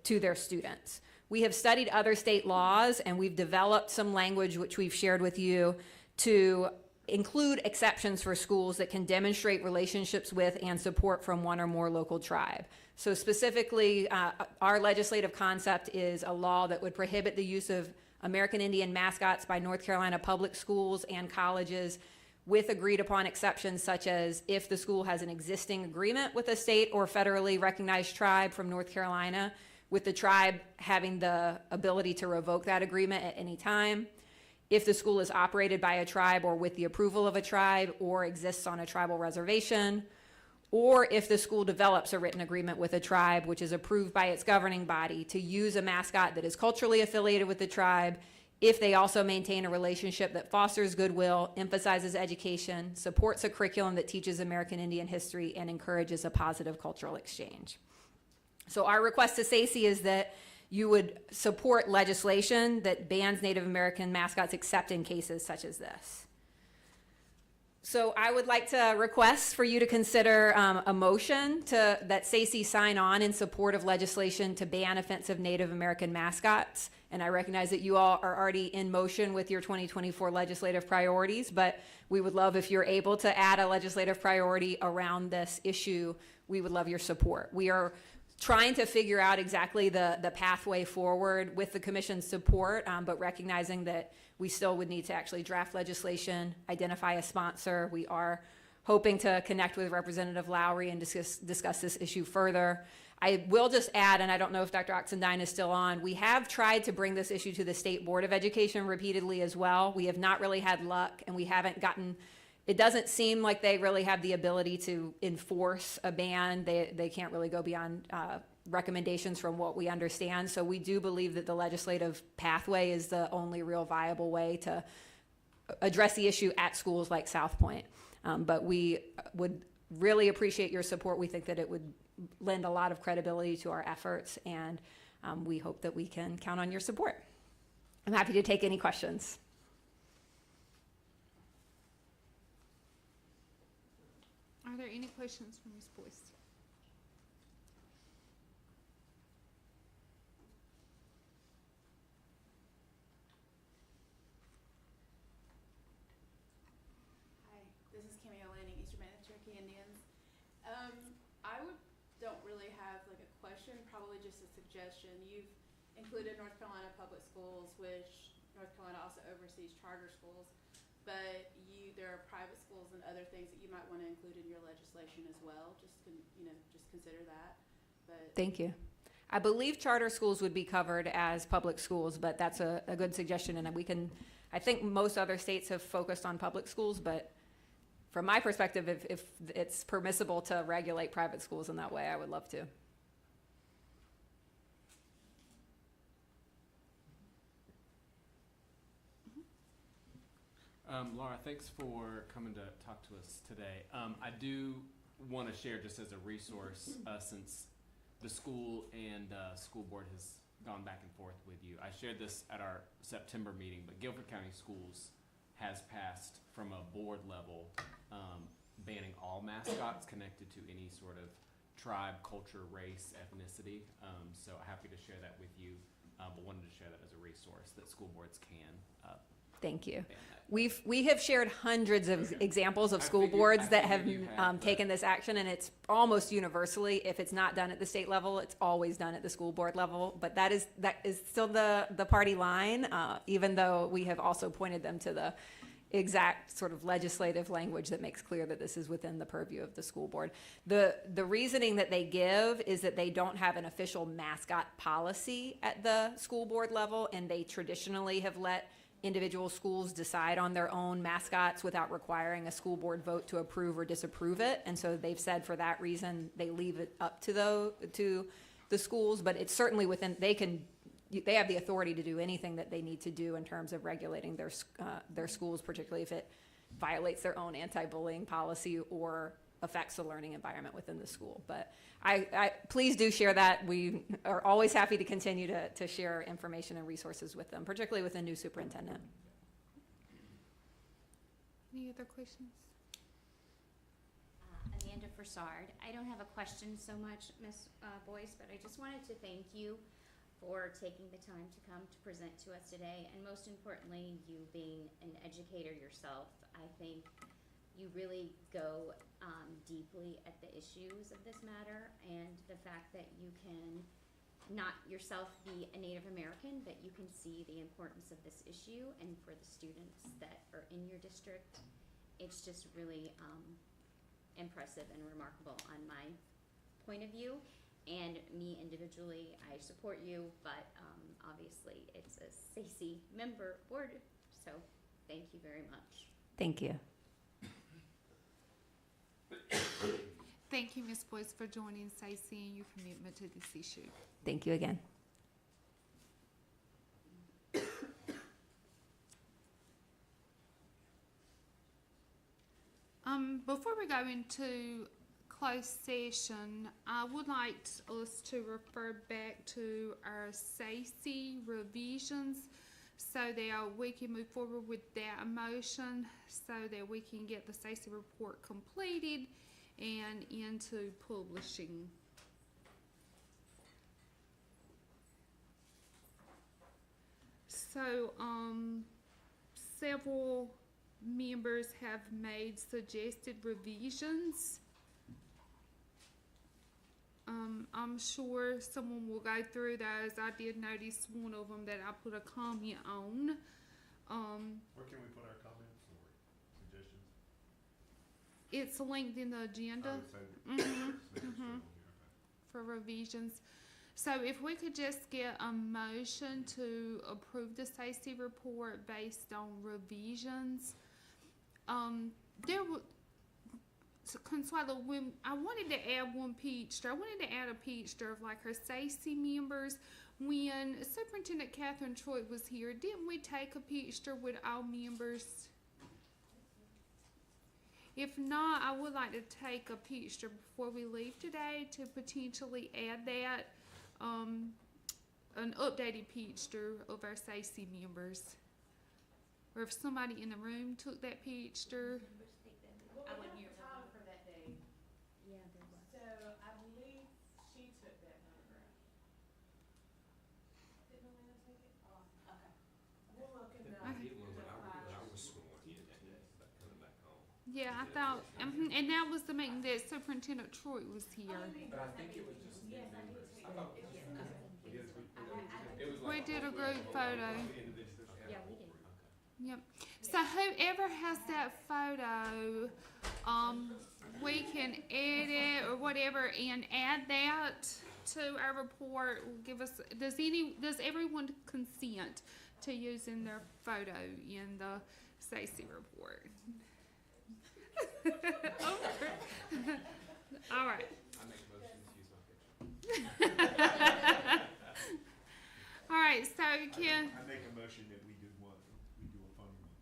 to their students. We have studied other state laws, and we've developed some language which we've shared with you to include exceptions for schools that can demonstrate relationships with and support from one or more local tribe. So specifically, our legislative concept is a law that would prohibit the use of American Indian mascots by North Carolina public schools and colleges with agreed upon exceptions, such as if the school has an existing agreement with a state or federally recognized tribe from North Carolina, with the tribe having the ability to revoke that agreement at any time. If the school is operated by a tribe or with the approval of a tribe or exists on a tribal reservation, or if the school develops a written agreement with a tribe which is approved by its governing body to use a mascot that is culturally affiliated with the tribe, if they also maintain a relationship that fosters goodwill, emphasizes education, supports a curriculum that teaches American Indian history, and encourages a positive cultural exchange. So our request to SACY is that you would support legislation that bans Native American mascots except in cases such as this. So I would like to request for you to consider a motion that SACY sign on in support of legislation to ban offensive Native American mascots. And I recognize that you all are already in motion with your 2024 legislative priorities, but we would love if you're able to add a legislative priority around this issue. We would love your support. We are trying to figure out exactly the pathway forward with the commission's support, but recognizing that we still would need to actually draft legislation, identify a sponsor. We are hoping to connect with Representative Lowry and discuss this issue further. I will just add, and I don't know if Dr. Oxendine is still on, we have tried to bring this issue to the State Board of Education repeatedly as well. We have not really had luck, and we haven't gotten, it doesn't seem like they really have the ability to enforce a ban. They can't really go beyond recommendations from what we understand. So we do believe that the legislative pathway is the only real viable way to address the issue at schools like South Point. But we would really appreciate your support. We think that it would lend a lot of credibility to our efforts, and we hope that we can count on your support. I'm happy to take any questions. Are there any questions from Ms. Boyce? Hi, this is Camille Lanning, Eastern Band of Cherokee Indians. Don't really have like a question, probably just a suggestion. You've included North Carolina Public Schools, which North Carolina also oversees charter schools, but there are private schools and other things that you might want to include in your legislation as well. Just consider that. But Thank you. I believe charter schools would be covered as public schools, but that's a good suggestion, and I think most other states have focused on public schools, but from my perspective, if it's permissible to regulate private schools in that way, I would love to. Laura, thanks for coming to talk to us today. I do want to share just as a resource, since the school and school board has gone back and forth with you. I shared this at our September meeting, but Guilford County Schools has passed from a board level banning all mascots connected to any sort of tribe, culture, race, ethnicity. So happy to share that with you, but wanted to share that as a resource that school boards can Thank you. ban that. We have shared hundreds of examples of school boards that have taken this action, and it's almost universally, if it's not done at the state level, it's always done at the school board level. But that is still the party line, even though we have also pointed them to exact sort of legislative language that makes clear that this is within the purview of the school board. The reasoning that they give is that they don't have an official mascot policy at the school board level, and they traditionally have let individual schools decide on their own mascots without requiring a school board vote to approve or disapprove it. And so they've said for that reason, they leave it up to the schools, but it's certainly within, they have the authority to do anything that they need to do in terms of regulating their schools, particularly if it violates their own anti-bullying policy or affects the learning environment within the school. But I please do share that. We are always happy to continue to share information and resources with them, particularly with a new superintendent. Any other questions? Amanda Forsard. I don't have a question so much, Ms. Boyce, but I just wanted to thank you for taking the time to come to present to us today, and most importantly, you being an educator yourself. I think you really go deeply at the issues of this matter, and the fact that you can not yourself be a Native American, but you can see the importance of this issue, and for the students that are in your district, it's just really impressive and remarkable on my point of view. And me individually, I support you, but obviously it's a SACE member board, so thank you very much. Thank you. Thank you, Ms. Boyce, for joining SACE and your commitment to this issue. Thank you again. Before we go into closed session, I would like us to refer back to our SACE revisions so that we can move forward with that motion so that we can get the SACE report completed and into publishing. So, several members have made suggested revisions. I'm sure someone will go through those. I did notice one of them that I put a comment on. Where can we put our comments or suggestions? It's linked in the agenda. For revisions. So if we could just get a motion to approve the SACE report based on revisions. Consuelo, when I wanted to add one picture, I wanted to add a picture of like her SACE members. When Superintendent Catherine Troy was here, didn't we take a picture with all members? If not, I would like to take a picture before we leave today to potentially add that, an updated picture of our SACE members. Or if somebody in the room took that picture. What was the time for that day? Yeah, there was. So I believe she took that photograph. Didn't Elena take it? Oh, okay. We'll look in the. Yeah, I thought, and that was the meeting that Superintendent Troy was here. But I think it was just new members. I thought it was just We did a group photo. Yeah, we did. Yep. So whoever has that photo, we can edit or whatever and add that to our report. Will give us. Does everyone consent to using their photo in the SACE report? All right. I make motions to use my picture. All right. So can. I make a motion that we do a funny one.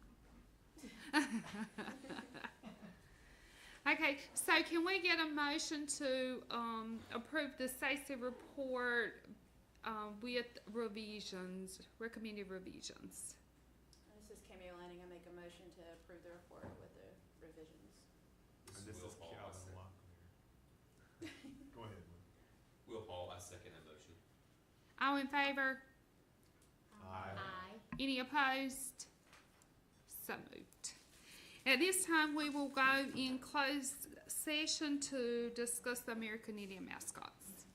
Okay, so can we get a motion to approve the SACE report with revisions, recommended revisions? This is Camille Lanning. I make a motion to approve the report with the revisions. And this is Calvin Locklear. Go ahead, Will. Will Paul, I second that motion. All in favor? Aye. Any opposed? So moved. At this time, we will go in closed session to discuss the American Indian mascots.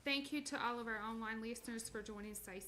Thank you to all of our online listeners for joining SACE